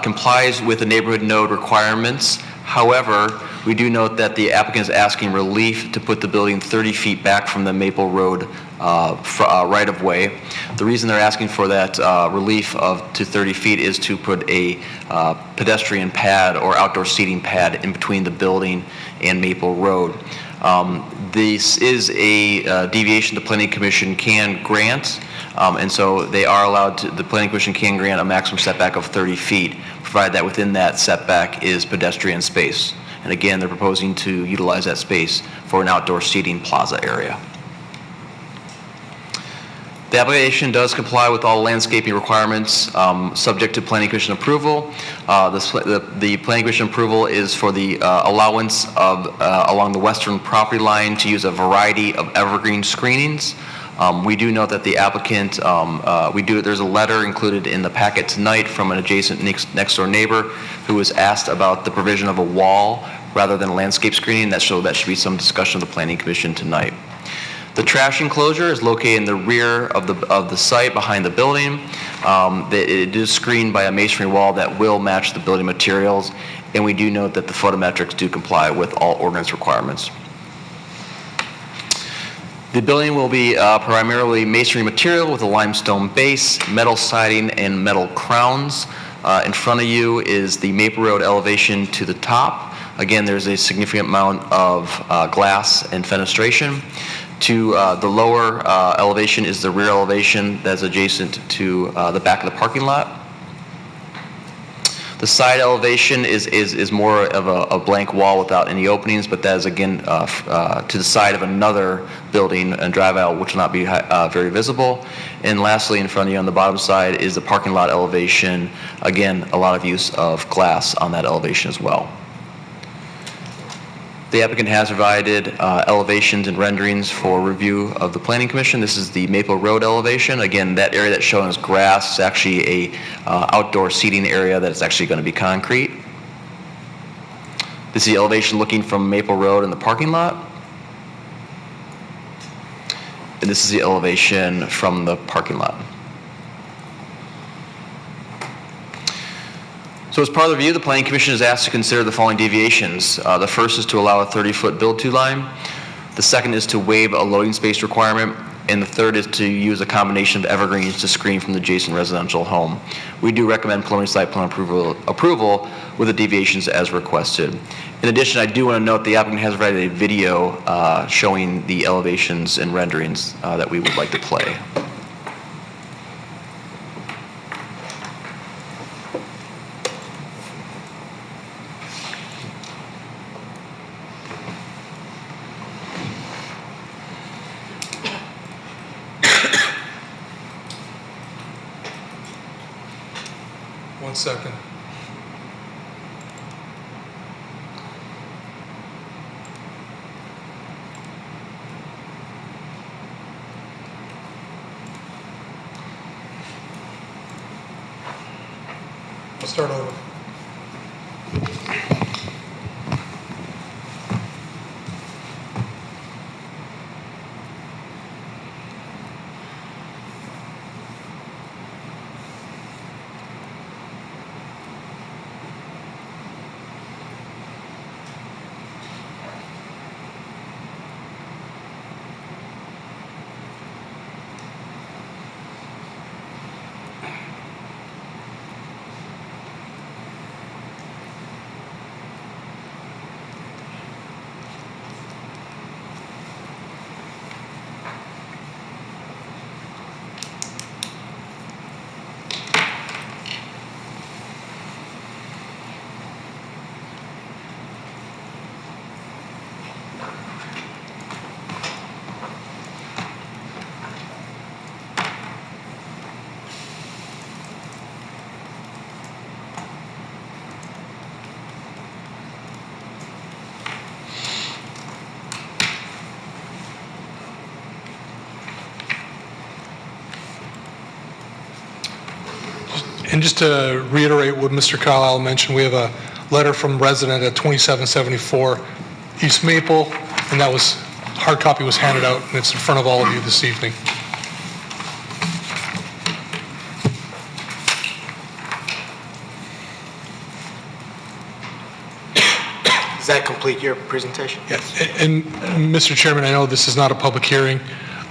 complies with the neighborhood node requirements. However, we do note that the applicant is asking relief to put the building 30 feet back from the Maple Road right-of-way. The reason they're asking for that relief to 30 feet is to put a pedestrian pad or outdoor seating pad in between the building and Maple Road. This is a deviation the Planning Commission can grant, and so they are allowed to, the Planning Commission can grant a maximum setback of 30 feet, provided that within that setback is pedestrian space. And again, they're proposing to utilize that space for an outdoor seating plaza area. The application does comply with all landscaping requirements subject to Planning Commission approval. The Planning Commission approval is for the allowance of along the western property line to use a variety of evergreen screenings. We do note that the applicant, there's a letter included in the packet tonight from an adjacent next door neighbor who was asked about the provision of a wall rather than landscape screening. That should be some discussion of the Planning Commission tonight. The trash enclosure is located in the rear of the site behind the building. It is screened by a masonry wall that will match the building materials, and we do note that the photometrics do comply with all ordinance requirements. The building will be primarily masonry material with a limestone base, metal siding, and metal crowns. In front of you is the Maple Road elevation to the top. Again, there's a significant amount of glass and fenestration. To the lower elevation is the rear elevation that's adjacent to the back of the parking lot. The side elevation is more of a blank wall without any openings, but that is again to the side of another building and drive aisle, which will not be very visible. And lastly, in front of you on the bottom side is the parking lot elevation. Again, a lot of use of glass on that elevation as well. The applicant has provided elevations and renderings for review of the Planning Commission. This is the Maple Road elevation. Again, that area that's shown as grass is actually a outdoor seating area that is actually going to be concrete. This is the elevation looking from Maple Road in the parking lot. And this is the elevation from the parking lot. So as part of the review, the Planning Commission is asked to consider the following deviations. The first is to allow a 30-foot build-to line. The second is to waive a loading space requirement. And the third is to use a combination of evergreens to screen from the adjacent residential home. We do recommend preliminary site plan approval with the deviations as requested. In addition, I do want to note the applicant has provided a video showing the elevations and renderings that we would like to play. One second. I'll start over. And just to reiterate what Mr. Carlisle mentioned, we have a letter from resident at 2774 East Maple, and that was, hard copy was handed out, and it's in front of all of you this evening. Does that complete your presentation? Yes. And Mr. Chairman, I know this is not a public hearing,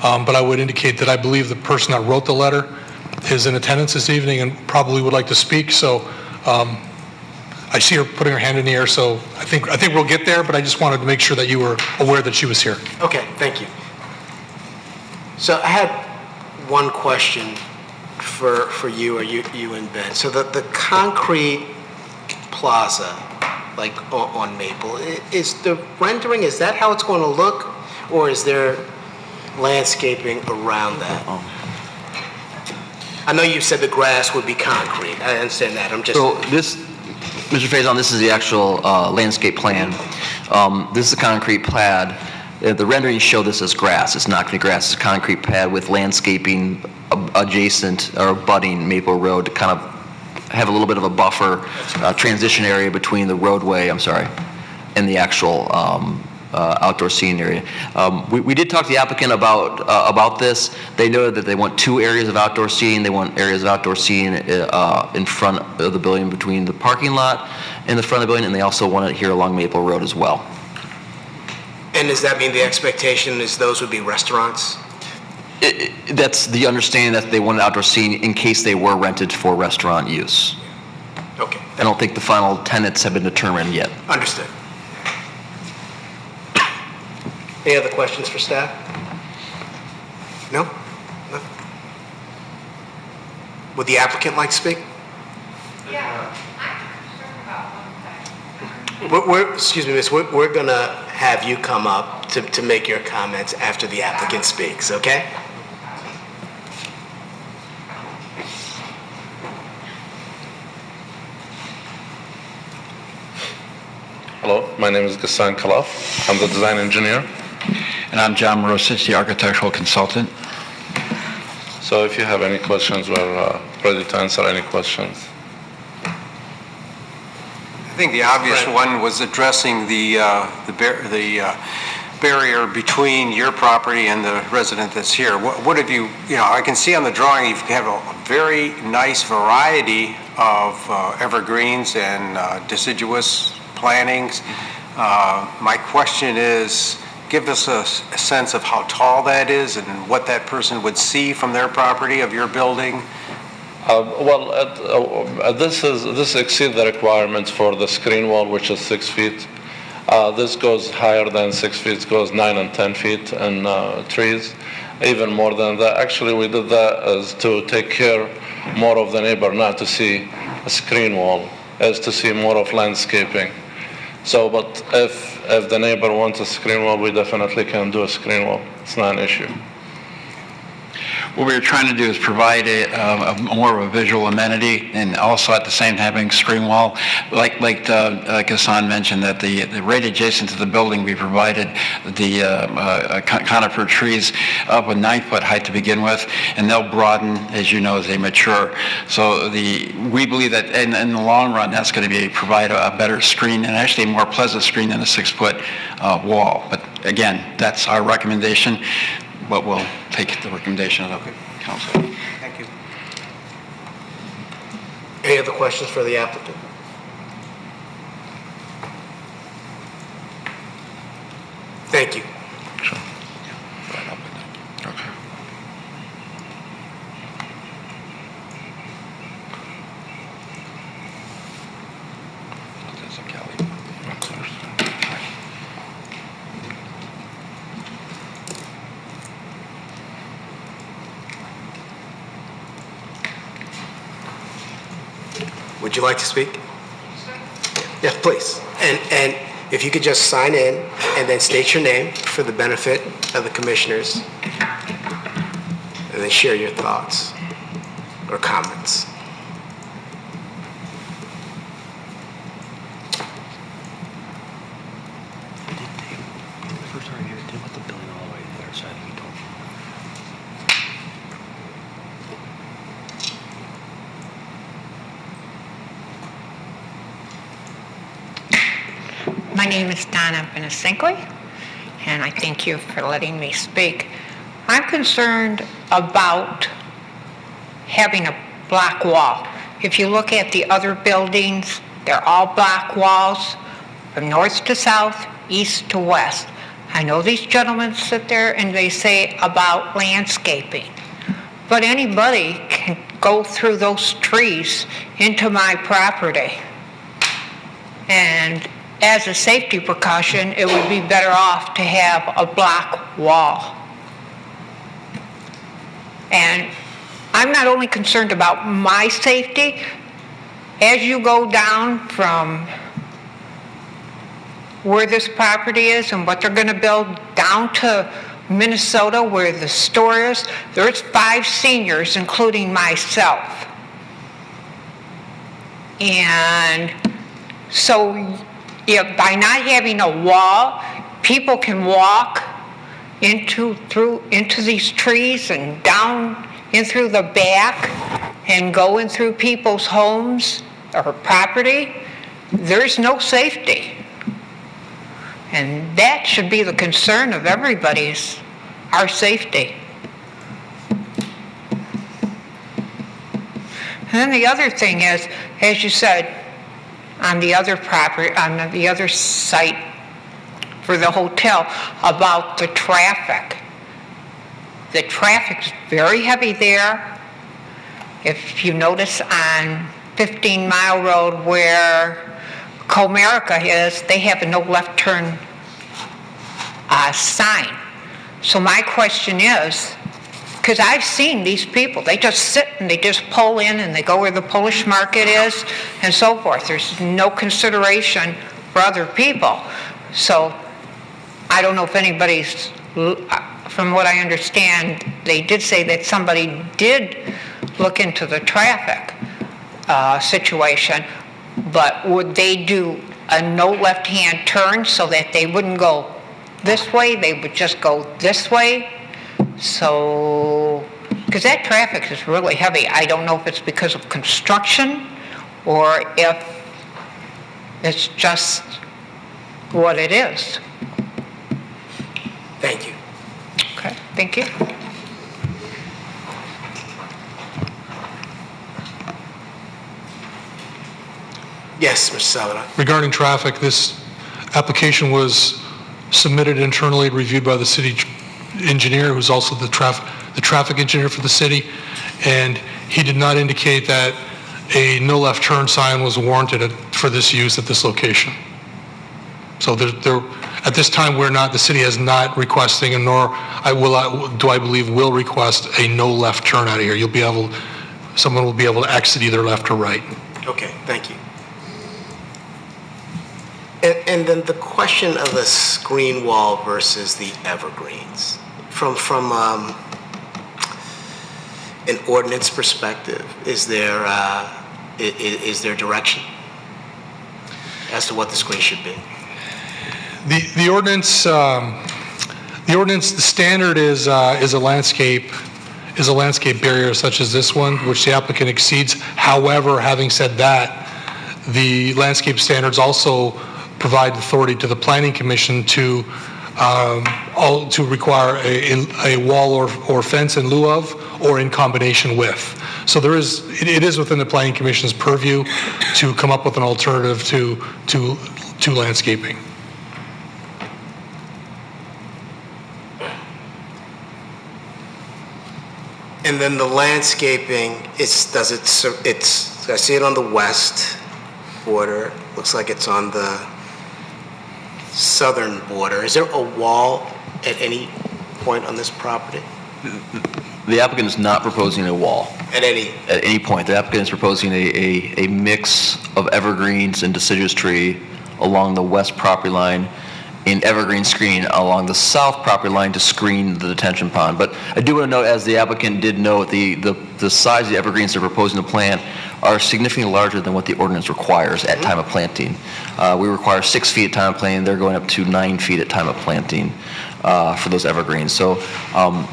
but I would indicate that I believe the person that wrote the letter is in attendance this evening and probably would like to speak. So I see her putting her hand in the air, so I think we'll get there, but I just wanted to make sure that you were aware that she was here. Okay, thank you. So I had one question for you, or you and Ben. So the concrete plaza, like on Maple, is the rendering, is that how it's going to look, or is there landscaping around that? I know you said the grass would be concrete. I understand that. I'm just... So this, Mr. Faison, this is the actual landscape plan. This is a concrete pad. The renderings show this as grass. It's not going to be grass. It's a concrete pad with landscaping adjacent or abutting Maple Road to kind of have a little bit of a buffer transition area between the roadway, and the actual outdoor seating area. We did talk to the applicant about this. They noted that they want 2 areas of outdoor seating. They want areas of outdoor seating in front of the building, between the parking lot and the front of the building, and they also want it here along Maple Road as well. And does that mean the expectation is those would be restaurants? That's the understanding, that they wanted outdoor seating in case they were rented for restaurant use. Okay. I don't think the final tenants have been determined yet. Understood. Any other questions for staff? No? No? Would the applicant like to speak? Yeah, I'm concerned about one thing. Excuse me, miss, we're going to have you come up to make your comments after the applicant speaks, okay? Hello, my name is Ghassan Khalaf. I'm the design engineer. And I'm John Morosic, the architectural consultant. So if you have any questions, we're ready to answer any questions. I think the obvious one was addressing the barrier between your property and the resident that's here. What have you, I can see on the drawing you have a very nice variety evergreens and deciduous plantings. My question is, give us a sense of how tall that is and what that person would see from their property of your building. This exceeds the requirements for the screen wall, which is 6 feet. This goes higher than 6 feet. It goes 9 and 10 feet in trees, even more than that. Actually, we did that as to take care more of the neighbor, not to see a screen wall, as to see more of landscaping. So, but if the neighbor wants a screen wall, we definitely can do a screen wall. It's not an issue. What we were trying to do is provide a more of a visual amenity, and also at the same time having screen wall. Like Hassan mentioned, that the right adjacent to the building, we provided the conifer trees up with 9-foot height to begin with, and they'll broaden, as you know, as they mature. So we believe that in the long run, that's going to provide a better screen, and actually a more pleasant screen than a 6-foot wall. But again, that's our recommendation. But we'll take the recommendation of the council. Thank you. Any other questions for the applicant? Thank you. Sure. Right up with that. Okay. There's a Kelly. Would you like to speak? Yes, please. And if you could just sign in and then state your name for the benefit of the commissioners, and then share your thoughts or comments. My name is Donna Benesenkoi, and I thank you for letting me speak. I'm concerned about having a black wall. If you look at the other buildings, they're all black walls from north to south, east to west. I know these gentlemen sit there and they say about landscaping, but anybody can go through those trees into my property. And as a safety precaution, it would be better off to have a black wall. And I'm not only concerned about my safety. As you go down from where this property is and what they're going to build down to Minnesota where the store is, there's 5 seniors, including myself. And so by not having a wall, people can walk into these trees and down in through the back and go in through people's homes or property. There's no safety. And that should be the concern of everybody's, our safety. And then the other thing is, as you said, on the other property, on the other site for the hotel, about the traffic. The traffic's very heavy there. If you notice on 15 Mile Road where Comerica is, they have a no left turn sign. So my question is, because I've seen these people, they just sit and they just pull in and they go where the Polish market is and so forth. There's no consideration for other people. So I don't know if anybody's, from what I understand, they did say that somebody did look into the traffic situation, but would they do a no left-hand turn so that they wouldn't go this way, they would just go this way? So, because that traffic is really heavy. I don't know if it's because of construction or if it's just what it is. Thank you. Okay, thank you. Yes, Mr. Salvador. Regarding traffic, this application was submitted internally, reviewed by the city engineer, who's also the traffic engineer for the city, and he did not indicate that a no left turn sign was warranted for this use at this location. So at this time, the city is not requesting, and nor do I believe will request a no left turn out of here. Someone will be able to exit either left or right. Okay, thank you. And then the question of the screen wall versus the evergreens. From an ordinance perspective, is there direction as to what the screen should be? The ordinance, the standard is a landscape barrier such as this one, which the applicant exceeds. However, having said that, the landscape standards also provide authority to the Planning Commission to require a wall or fence in lieu of or in combination with. So it is within the Planning Commission's purview to come up with an alternative to landscaping. And then the landscaping, I see it on the west border. Looks like it's on the southern border. Is there a wall at any point on this property? The applicant is not proposing a wall. At any point. The applicant is proposing a mix of evergreens and deciduous tree along the west property line, in evergreen screen along the south property line to screen the detention pond. But I do want to note, as the applicant did note, the size of the evergreens they're proposing to plant are significantly larger than what the ordinance requires at time of planting. We require 6 feet at time of planting. They're going up to 9 feet at time of planting for those evergreens. So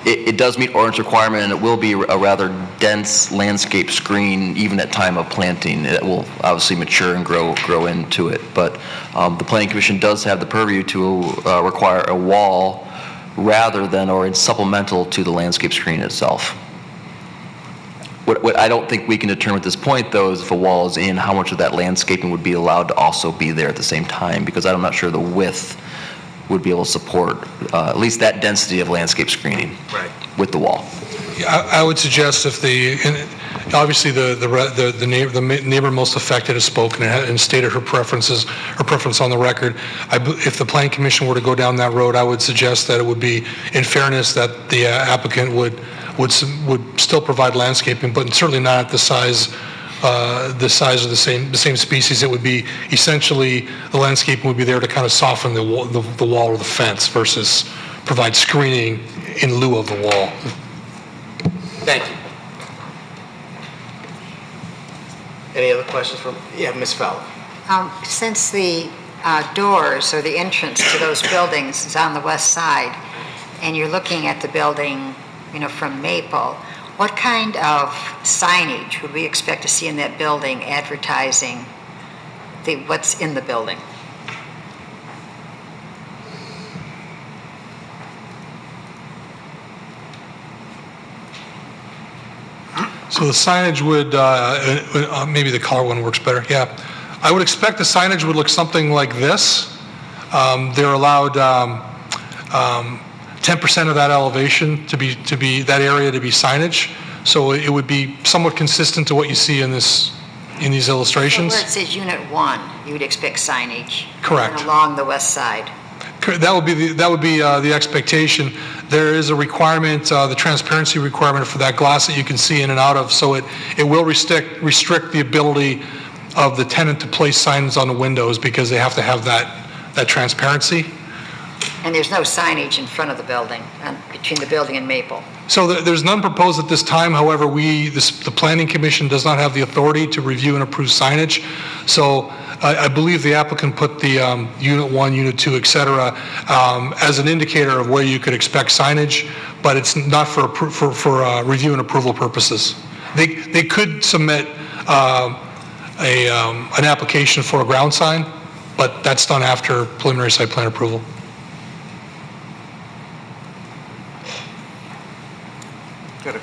it does meet ordinance requirement, and it will be a rather dense landscape screen even at time of planting. It will obviously mature and grow into it. But the Planning Commission does have the purview to require a wall rather than, or it's supplemental to the landscape screen itself. What I don't think we can determine at this point, though, is if a wall is in, how much of that landscaping would be allowed to also be there at the same time, because I'm not sure the width would be able to support at least that density of landscape screening with the wall. Yeah, I would suggest obviously the neighbor most affected has spoken and stated her preference on the record. If the Planning Commission were to go down that road, I would suggest that it would be, in fairness, that the applicant would still provide landscaping, but certainly not at the size of the same species. It would be essentially, the landscaping would be there to kind of soften the wall or the fence versus provide screening in lieu of the wall. Thank you. Any other questions Ms. Fowler? Since the doors or the entrance to those buildings is on the west side, and you're looking at the building, from Maple, what kind of signage would we expect to see in that building advertising what's in the building? So the signage would, maybe the color one works better, yeah. I would expect the signage would look something like this. They're allowed 10% of that elevation to be that area to be signage. So it would be somewhat consistent to what you see in these illustrations. So where it says Unit 1, you would expect signage. Correct. And along the west side. That would be the expectation. There is a requirement, the transparency requirement for that glass that you can see in and out of. So it will restrict the ability of the tenant to place signs on the windows because they have to have that transparency. And there's no signage in front of the building, between the building and Maple. So there's none proposed at this time. However, the Planning Commission does not have the authority to review and approve signage. So I believe the applicant put the Unit 1, Unit 2, et cetera, as an indicator of where you could expect signage, but it's not for review and approval purposes. They could submit an application for a ground sign, but that's done after preliminary site plan approval.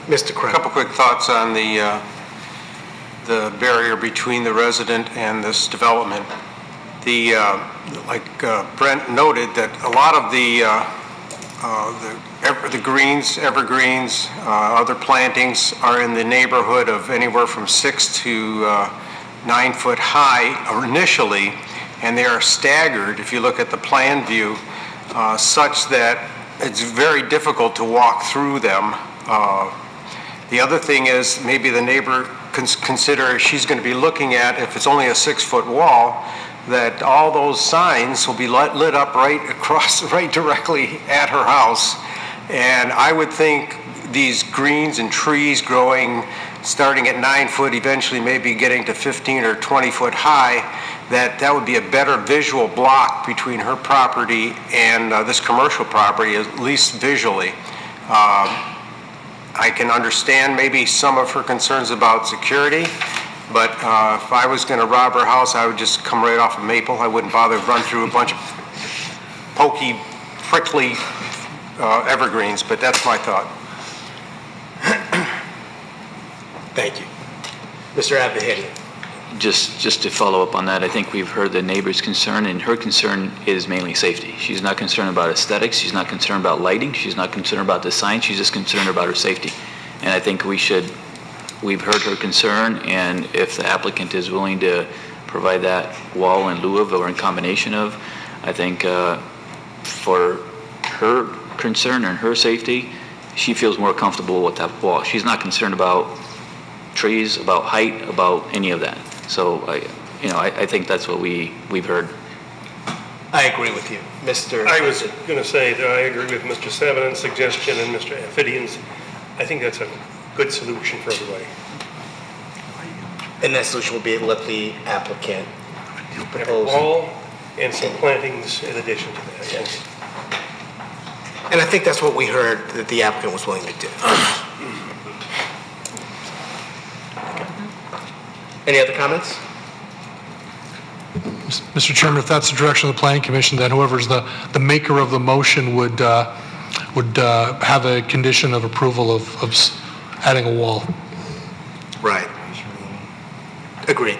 Mr. Krenn. A couple quick thoughts on the the barrier between the resident and this development. Like Brent noted, that a lot of the greens, evergreens, other plantings are in the neighborhood of anywhere from 6 to 9 foot high initially, and they are staggered, if you look at the plan view, such that it's very difficult to walk through them. The other thing is maybe the neighbor consider she's going to be looking at, if it's only a 6 foot wall, that all those signs will be lit up right across, right directly at her house. And I would think these greens and trees growing, starting at 9 foot, eventually maybe getting to 15 or 20 foot high, that would be a better visual block between her property and this commercial property, at least visually. I can understand maybe some of her concerns about security, but if I was going to rob her house, I would just come right off of Maple. I wouldn't bother to run through a bunch of pokey, prickly evergreens, but that's my thought. Thank you. Mr. Abahedi. Just to follow up on that, I think we've heard the neighbor's concern, and her concern is mainly safety. She's not concerned about aesthetics, she's not concerned about lighting, she's not concerned about the sign, she's just concerned about her safety. And I think we've heard her concern, and if the applicant is willing to provide that wall in lieu of or in combination of, I think for her concern and her safety, she feels more comfortable with that wall. She's not concerned about trees, about height, about any of that. So I think that's what we've heard. I agree with you, Mr. I was going to say that I agree with Mr. Savinen's suggestion and Mr. Afidian's. I think that's a good solution for everybody. And that solution will be to let the applicant Have a propose. wall and some plantings in addition to that. Yes. And I think that's what we heard that the applicant was willing to do. Any other comments? Mr. Chairman, if that's the direction of the Planning Commission, then whoever's the maker of the motion would have a condition of approval of adding a wall. Right. Agreed.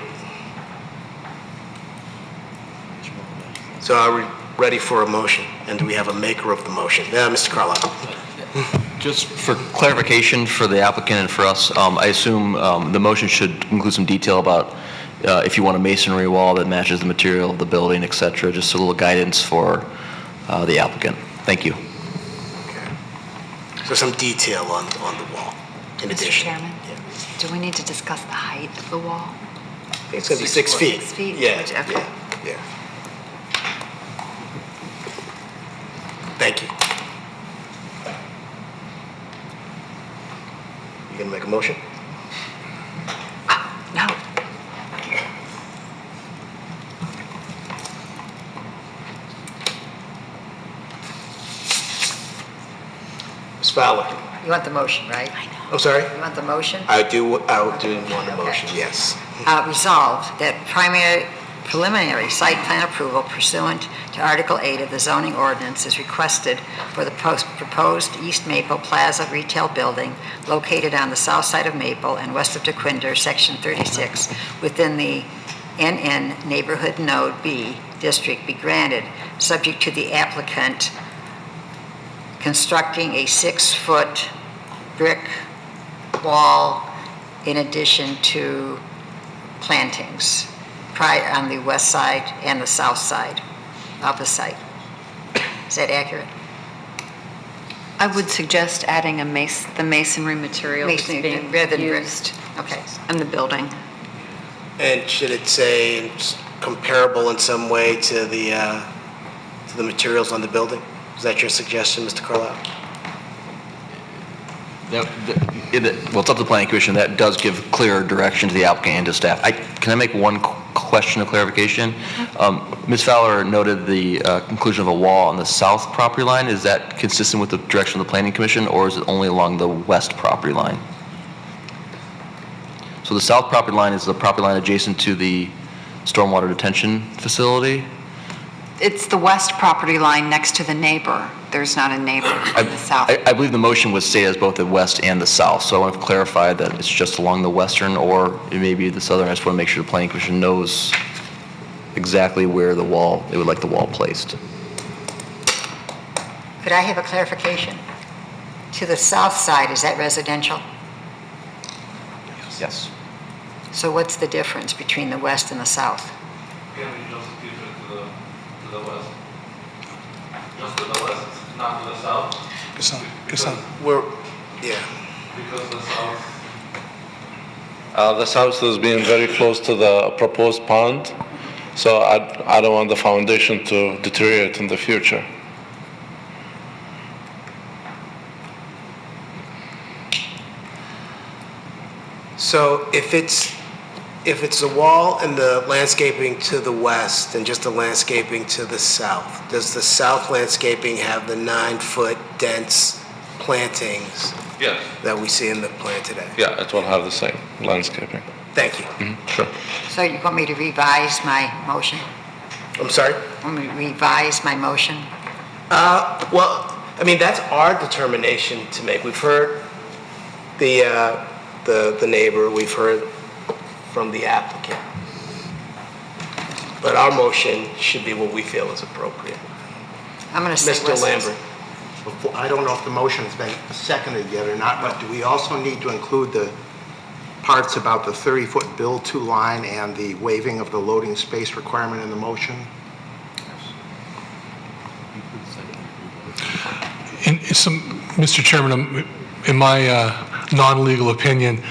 So are we ready for a motion? And do we have a maker of the motion? Mr. Carlisle. Just for clarification for the applicant and for us, I assume the motion should include some detail about if you want a masonry wall that matches the material of the building, et cetera, just a little guidance for the applicant. Thank you. Okay. So some detail on the wall in addition. Mr. Chairman, do we need to discuss the height of the wall? It's going to be 6 feet. 6 feet? Yeah. Okay. Yeah. Thank you. You going to make a motion? No. Ms. Fowler? You want the motion, right? I'm sorry? You want the motion? I do want a motion, yes. Resolved that preliminary site plan approval pursuant to Article 8 of the zoning ordinance is requested for the proposed East Maple Plaza retail building located on the south side of Maple and west of DeQuinder, Section 36, within the NN Neighborhood Node B district be granted, subject to the applicant constructing a 6-foot brick wall in addition to plantings on the west side and the south side of the site. Is that accurate? I would suggest adding the masonry materials being rather than used Okay. in the building. And should it say it's comparable in some way to the materials on the building? Is that your suggestion, Mr. Carlisle? Well, it's up to the Planning Commission. That does give clearer direction to the applicant and to staff. Can I make one question of clarification? Ms. Fowler noted the conclusion of a wall on the south property line. Is that consistent with the direction of the Planning Commission, or is it only along the west property line? So the south property line is the property line adjacent to the stormwater detention facility? It's the west property line next to the neighbor. there's not a neighbor in the south. I believe the motion was stated as both the west and the south, so I want to clarify that it's just along the western or maybe the southern. I just want to make sure the planning commission knows exactly where they would like the wall placed. Could I have a clarification? To the south side, is that residential? Yes. So what's the difference between the west and the south? Can we just keep it to the west? Just to the west, not to the south? Yeah. Because the south is being very close to the proposed pond, so I don't want the foundation to deteriorate in the future. So if it's a wall and the landscaping to the west and just the landscaping to the south, does the south landscaping have the 9-foot dense plantings Yes. that we see in the plan today? Yeah, it will have the same landscaping. Thank you. Sure. So you want me to revise my motion? I'm sorry? Want me to revise my motion? Well, I mean, that's our determination to make. We've heard the neighbor, we've heard from the applicant. But our motion should be what we feel is appropriate. I'm going to say Mr. Lambert. I don't know if the motion has been seconded yet or not, but do we also need to include the parts about the 30-foot build-to line and the waiving of the loading space requirement in the motion? Mr. Chairman, in my non-legal opinion,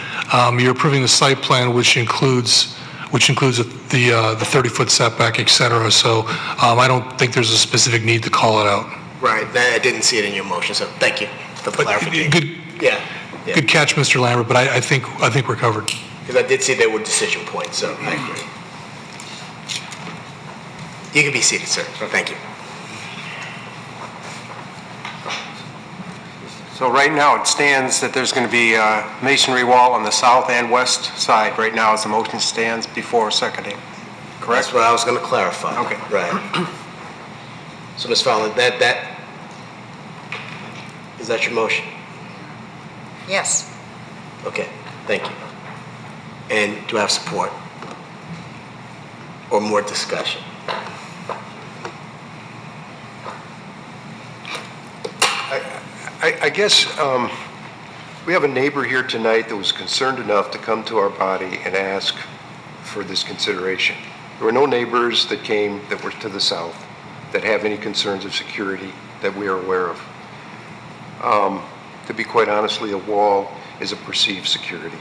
you're approving the site plan, which includes the 30-foot setback, et cetera. So I don't think there's a specific need to call it out. Right, I didn't see it in your motion, so thank you for the clarification. Good catch, Mr. Lambert, but I think we're covered. Because I did see there were decision points, so I agree. You can be seated, sir. Thank you. So right now, it stands that there's going to be a masonry wall on the south and west side right now as the motion stands before seconding. Correct? That's what I was going to clarify. Okay. Right. So, Ms. Fowler, is that your motion? Yes. Okay, thank you. And do I have support? Or more discussion? I guess we have a neighbor here tonight that was concerned enough to come to our body and ask for this consideration. There were no neighbors that came that were to the south that have any concerns of security that we are aware of. To be quite honestly, a wall is a perceived security.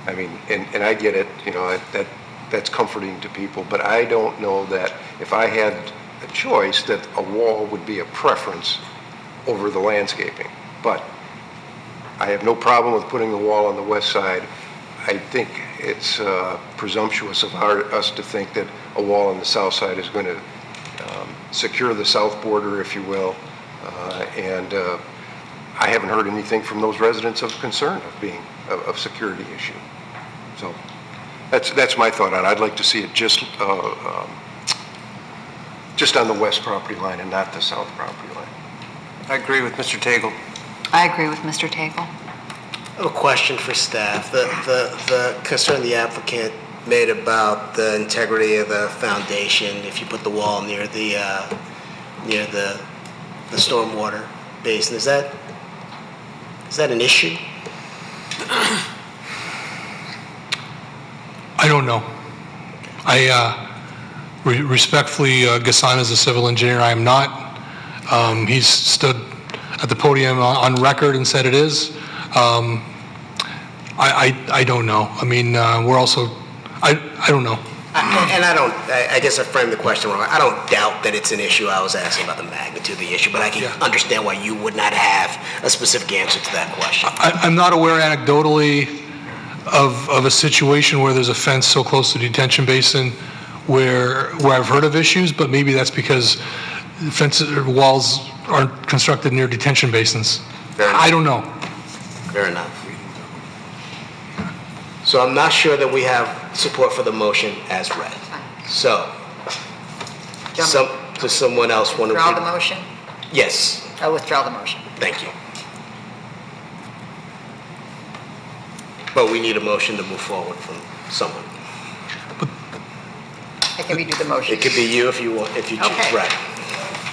I mean, and I get it, you know, that's comforting to people, but I don't know that if I had a choice that a wall would be a preference over the landscaping. But I have no problem with putting the wall on the west side. I think it's presumptuous of us to think that a wall on the south side is going to secure the south border, if you will. And I haven't heard anything from those residents of concern of being of security issue. So that's my thought on it. I'd like to see it just on the west property line and not the south property line. I agree with Mr. Tagle. I agree with Mr. Tagle. I have a question for staff. The concern the applicant made about the integrity of the foundation, if you put the wall near the stormwater basin, is that an issue? I don't know. Respectfully, Ghassan is a civil engineer. I am not. He's stood at the podium on record and said it is. I don't know. I mean, we're also, I don't know. I guess I framed the question wrong. I don't doubt that it's an issue. I was asking about the magnitude of the issue, but I can understand why you would not have a specific answer to that question. I'm not aware anecdotally of a situation where there's a fence so close to the detention basin where I've heard of issues, but maybe that's because fences or walls aren't constructed near detention basins. I don't know. Fair enough. So I'm not sure that we have support for the motion as read. So, does someone else want to? Withdraw the motion? Yes. I'll withdraw the motion. Thank you. But we need a motion to move forward from someone. I can redo the motion. It could be you if you want, if you choose. Okay. Right.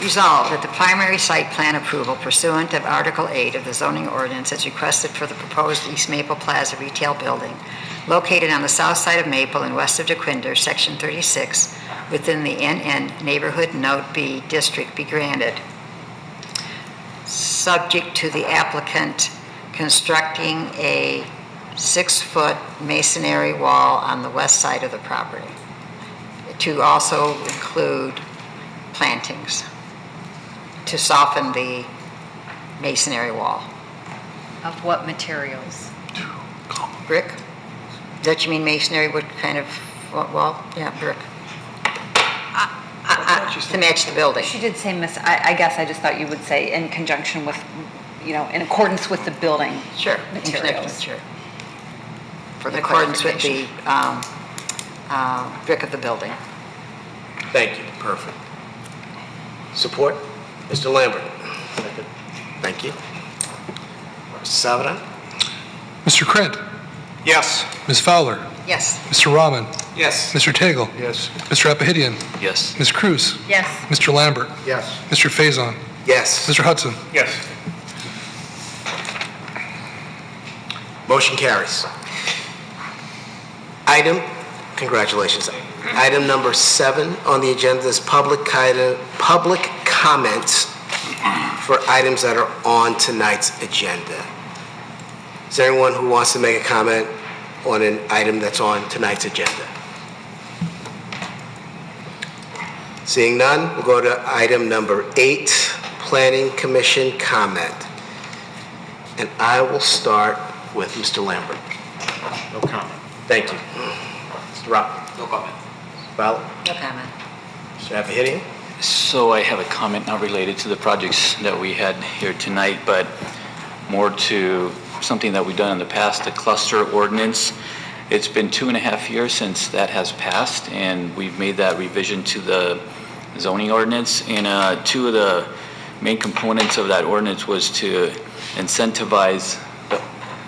Resolved that the primary site plan approval pursuant of Article 8 of the zoning ordinance as requested for the proposed East Maple Plaza retail building located on the south side of Maple and west of DeQuinder, Section 36, within the NN Neighborhood Note B District be granted, subject to the applicant constructing a 6-foot masonry wall on the west side of the property, to also include plantings to soften the masonry wall. Of what materials? Brick? Is that you mean masonry, what kind of wall? Yeah, brick. To match the building. She did say, I guess I just thought you would say in conjunction with, in accordance with the building materials. Sure. In accordance with the brick of the building. Thank you. Perfect. Support? Mr. Lambert? Second. Thank you. Mr. Salvadan? Mr. Krent? Yes. Ms. Fowler? Yes. Mr. Rahman? Yes. Mr. Tagle? Yes. Mr. Apahidian? Yes. Ms. Cruz? Yes. Mr. Lambert? Yes. Mr. Faison? Yes. Mr. Hudson? Yes. Motion carries. Congratulations. Item number 7 on the agenda is public comments for items that are on tonight's agenda. Is there anyone who wants to make a comment on an item that's on tonight's agenda? Seeing none, we'll go to item number 8, Planning Commission comment. And I will start with Mr. Lambert. No comment. Thank you. Mr. Rock? No comment. Fowler? No comment. Mr. Apahidian? So I have a comment not related to the projects that we had here tonight, but more to something that we've done in the past, the cluster ordinance. It's been 2.5 years since that has passed, and we've made that revision to the zoning ordinance. And 2 of the main components of that ordinance was to incentivize the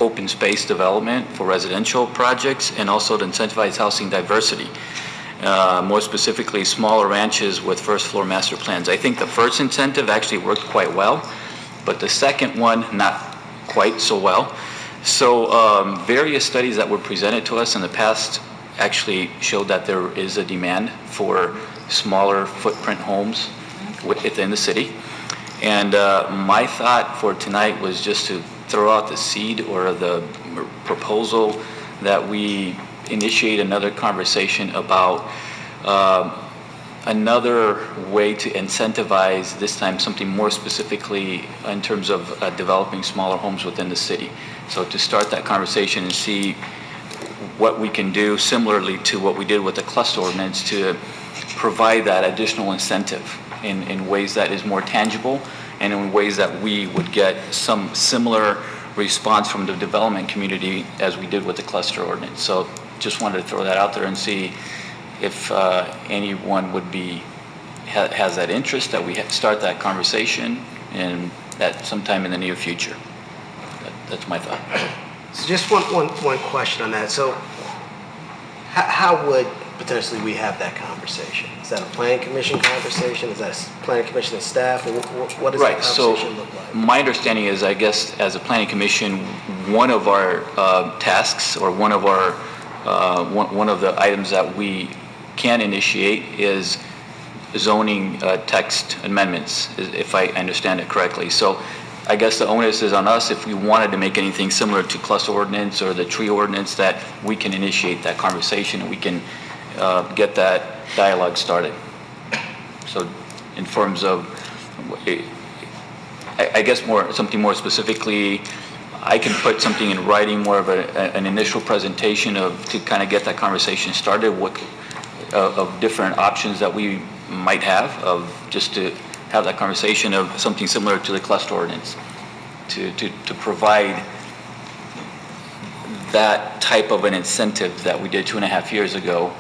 open space development for residential projects and also to incentivize housing diversity. More specifically, smaller ranches with first floor master plans. I think the first incentive actually worked quite well, but the second one, not quite so well. So various studies that were presented to us in the past actually showed that there is a demand for smaller footprint homes within the city. And my thought for tonight was just to throw out the seed or the proposal that we initiate another conversation about another way to incentivize, this time something more specifically in terms of developing smaller homes within the city. So to start that conversation and see what we can do similarly to what we did with the cluster ordinance to provide that additional incentive in ways that is more tangible and in ways that we would get some similar response from the development community as we did with the cluster ordinance. So just wanted to throw that out there and see if anyone would has that interest that we start that conversation and that sometime in the near future. That's my thought. So just one question on that. So how would potentially we have that conversation? Is that a planning commission conversation? Is that a planning commission and staff? Or what does that conversation look like? My understanding is, I guess, as a planning commission, one of our tasks or one of our one of the items that we can initiate is zoning text amendments, if I understand it correctly. So I guess the onus is on us if we wanted to make anything similar to cluster ordinance or the tree ordinance, that we can initiate that conversation and we can get that dialogue started. So in terms of, I guess something more specifically, I can put something in writing, more of an initial presentation to kind of get that conversation started of different options that we might have, of just to have that conversation of something similar to the cluster ordinance, to provide that type of an incentive that we did 2.5 years ago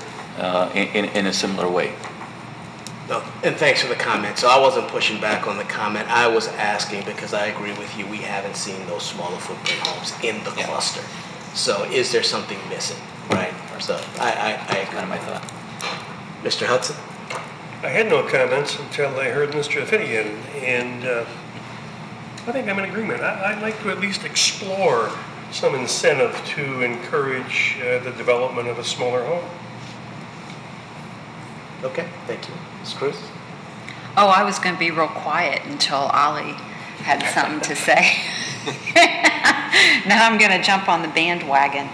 in a similar way. And thanks for the comment. So I wasn't pushing back on the comment. I was asking because I agree with you. We haven't seen those smaller footprint homes in the cluster. So is there something missing, right? So I agree. Kind of my thought. Mr. Hudson? I had no comments until I heard Mr. Finian, and I think I'm in agreement. I'd like to at least explore some incentive to encourage the development of a smaller home. Okay, thank you. Ms. Cruz? Oh, I was going to be real quiet until Ollie had something to say. Now I'm going to jump on the bandwagon.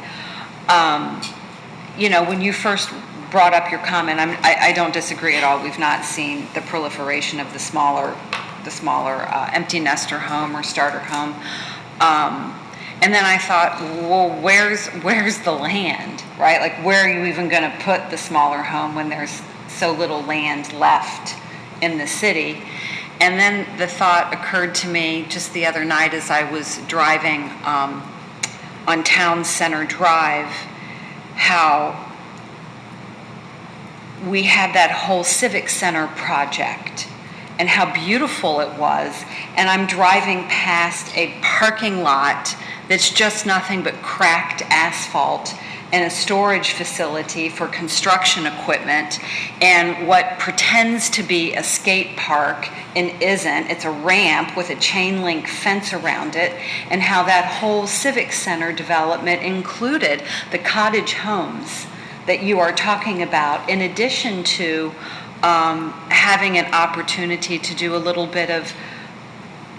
When you first brought up your comment, I don't disagree at all. We've not seen the proliferation of the smaller empty nester home or starter home. And then I thought, well, where's the land, right? Like, where are you even going to put the smaller home when there's so little land left in the city? And then the thought occurred to me just the other night as I was driving on Town Center Drive, how we had that whole Civic Center project and how beautiful it was. And I'm driving past a parking lot that's just nothing but cracked asphalt and a storage facility for construction equipment, and what pretends to be a skate park and isn't. It's a ramp with a chain link fence around it, and how that whole Civic Center development included the cottage homes that you are talking about, in addition to having an opportunity to do a little bit of,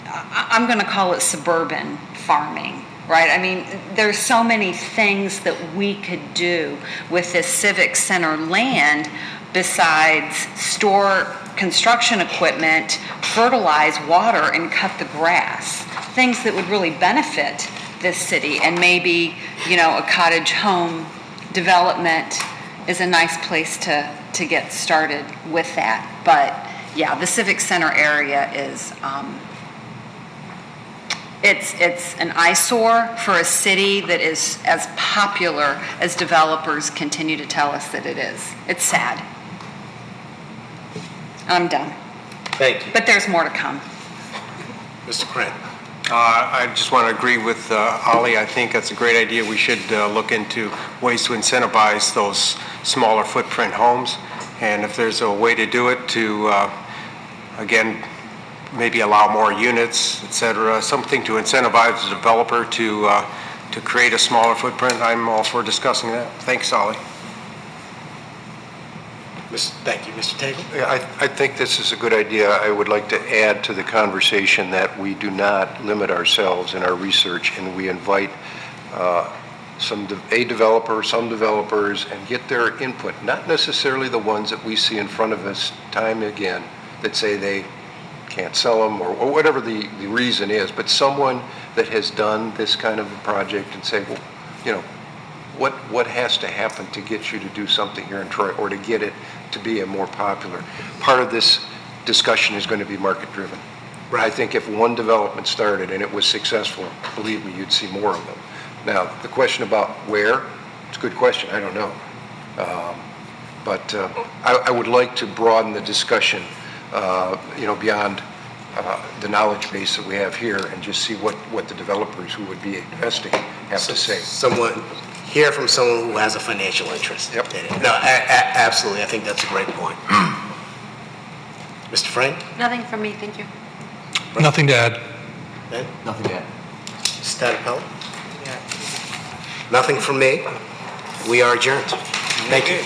I'm going to call it suburban farming. Right? I mean, there's so many things that we could do with this Civic Center land besides store construction equipment, fertilize, water, and cut the grass. Things that would really benefit this city. And maybe, a cottage home development is a nice place to get started with that. But yeah, the Civic Center area is... It's an eyesore for a city that is as popular as developers continue to tell us that it is. It's sad. I'm done. Thank you. But there's more to come. Mr. Krantz? I just want to agree with Ollie. I think that's a great idea. We should look into ways to incentivize those smaller footprint homes. And if there's a way to do it to, again, maybe allow more units, et cetera, something to incentivize the developer to create a smaller footprint, I'm all for discussing that. Thanks, Ollie. Thank you. Mr. Tagle? Yeah, I think this is a good idea. I would like to add to the conversation that we do not limit ourselves in our research, and we invite some developers, and get their input, not necessarily the ones that we see in front of us time and again that say they can't sell them or whatever the reason is, but someone that has done this kind of a project and say, well, what has to happen to get you to do something here in Troy or to get it to be a more popular? Part of this discussion is going to be market driven. Right. I think if one development started and it was successful, believe me, you'd see more of them. Now, the question about where, it's a good question. I don't know. But I would like to broaden the discussion beyond the knowledge base that we have here, and just see what the developers who would be investing have to say. Hear from someone who has a financial interest. Yep. In it. No, absolutely. I think that's a great point. Mr. Frank? Nothing from me, thank you. Nothing to add. Ben? Nothing to add. Mr. Tadapelli? Nothing from me. We are adjourned. Thank you.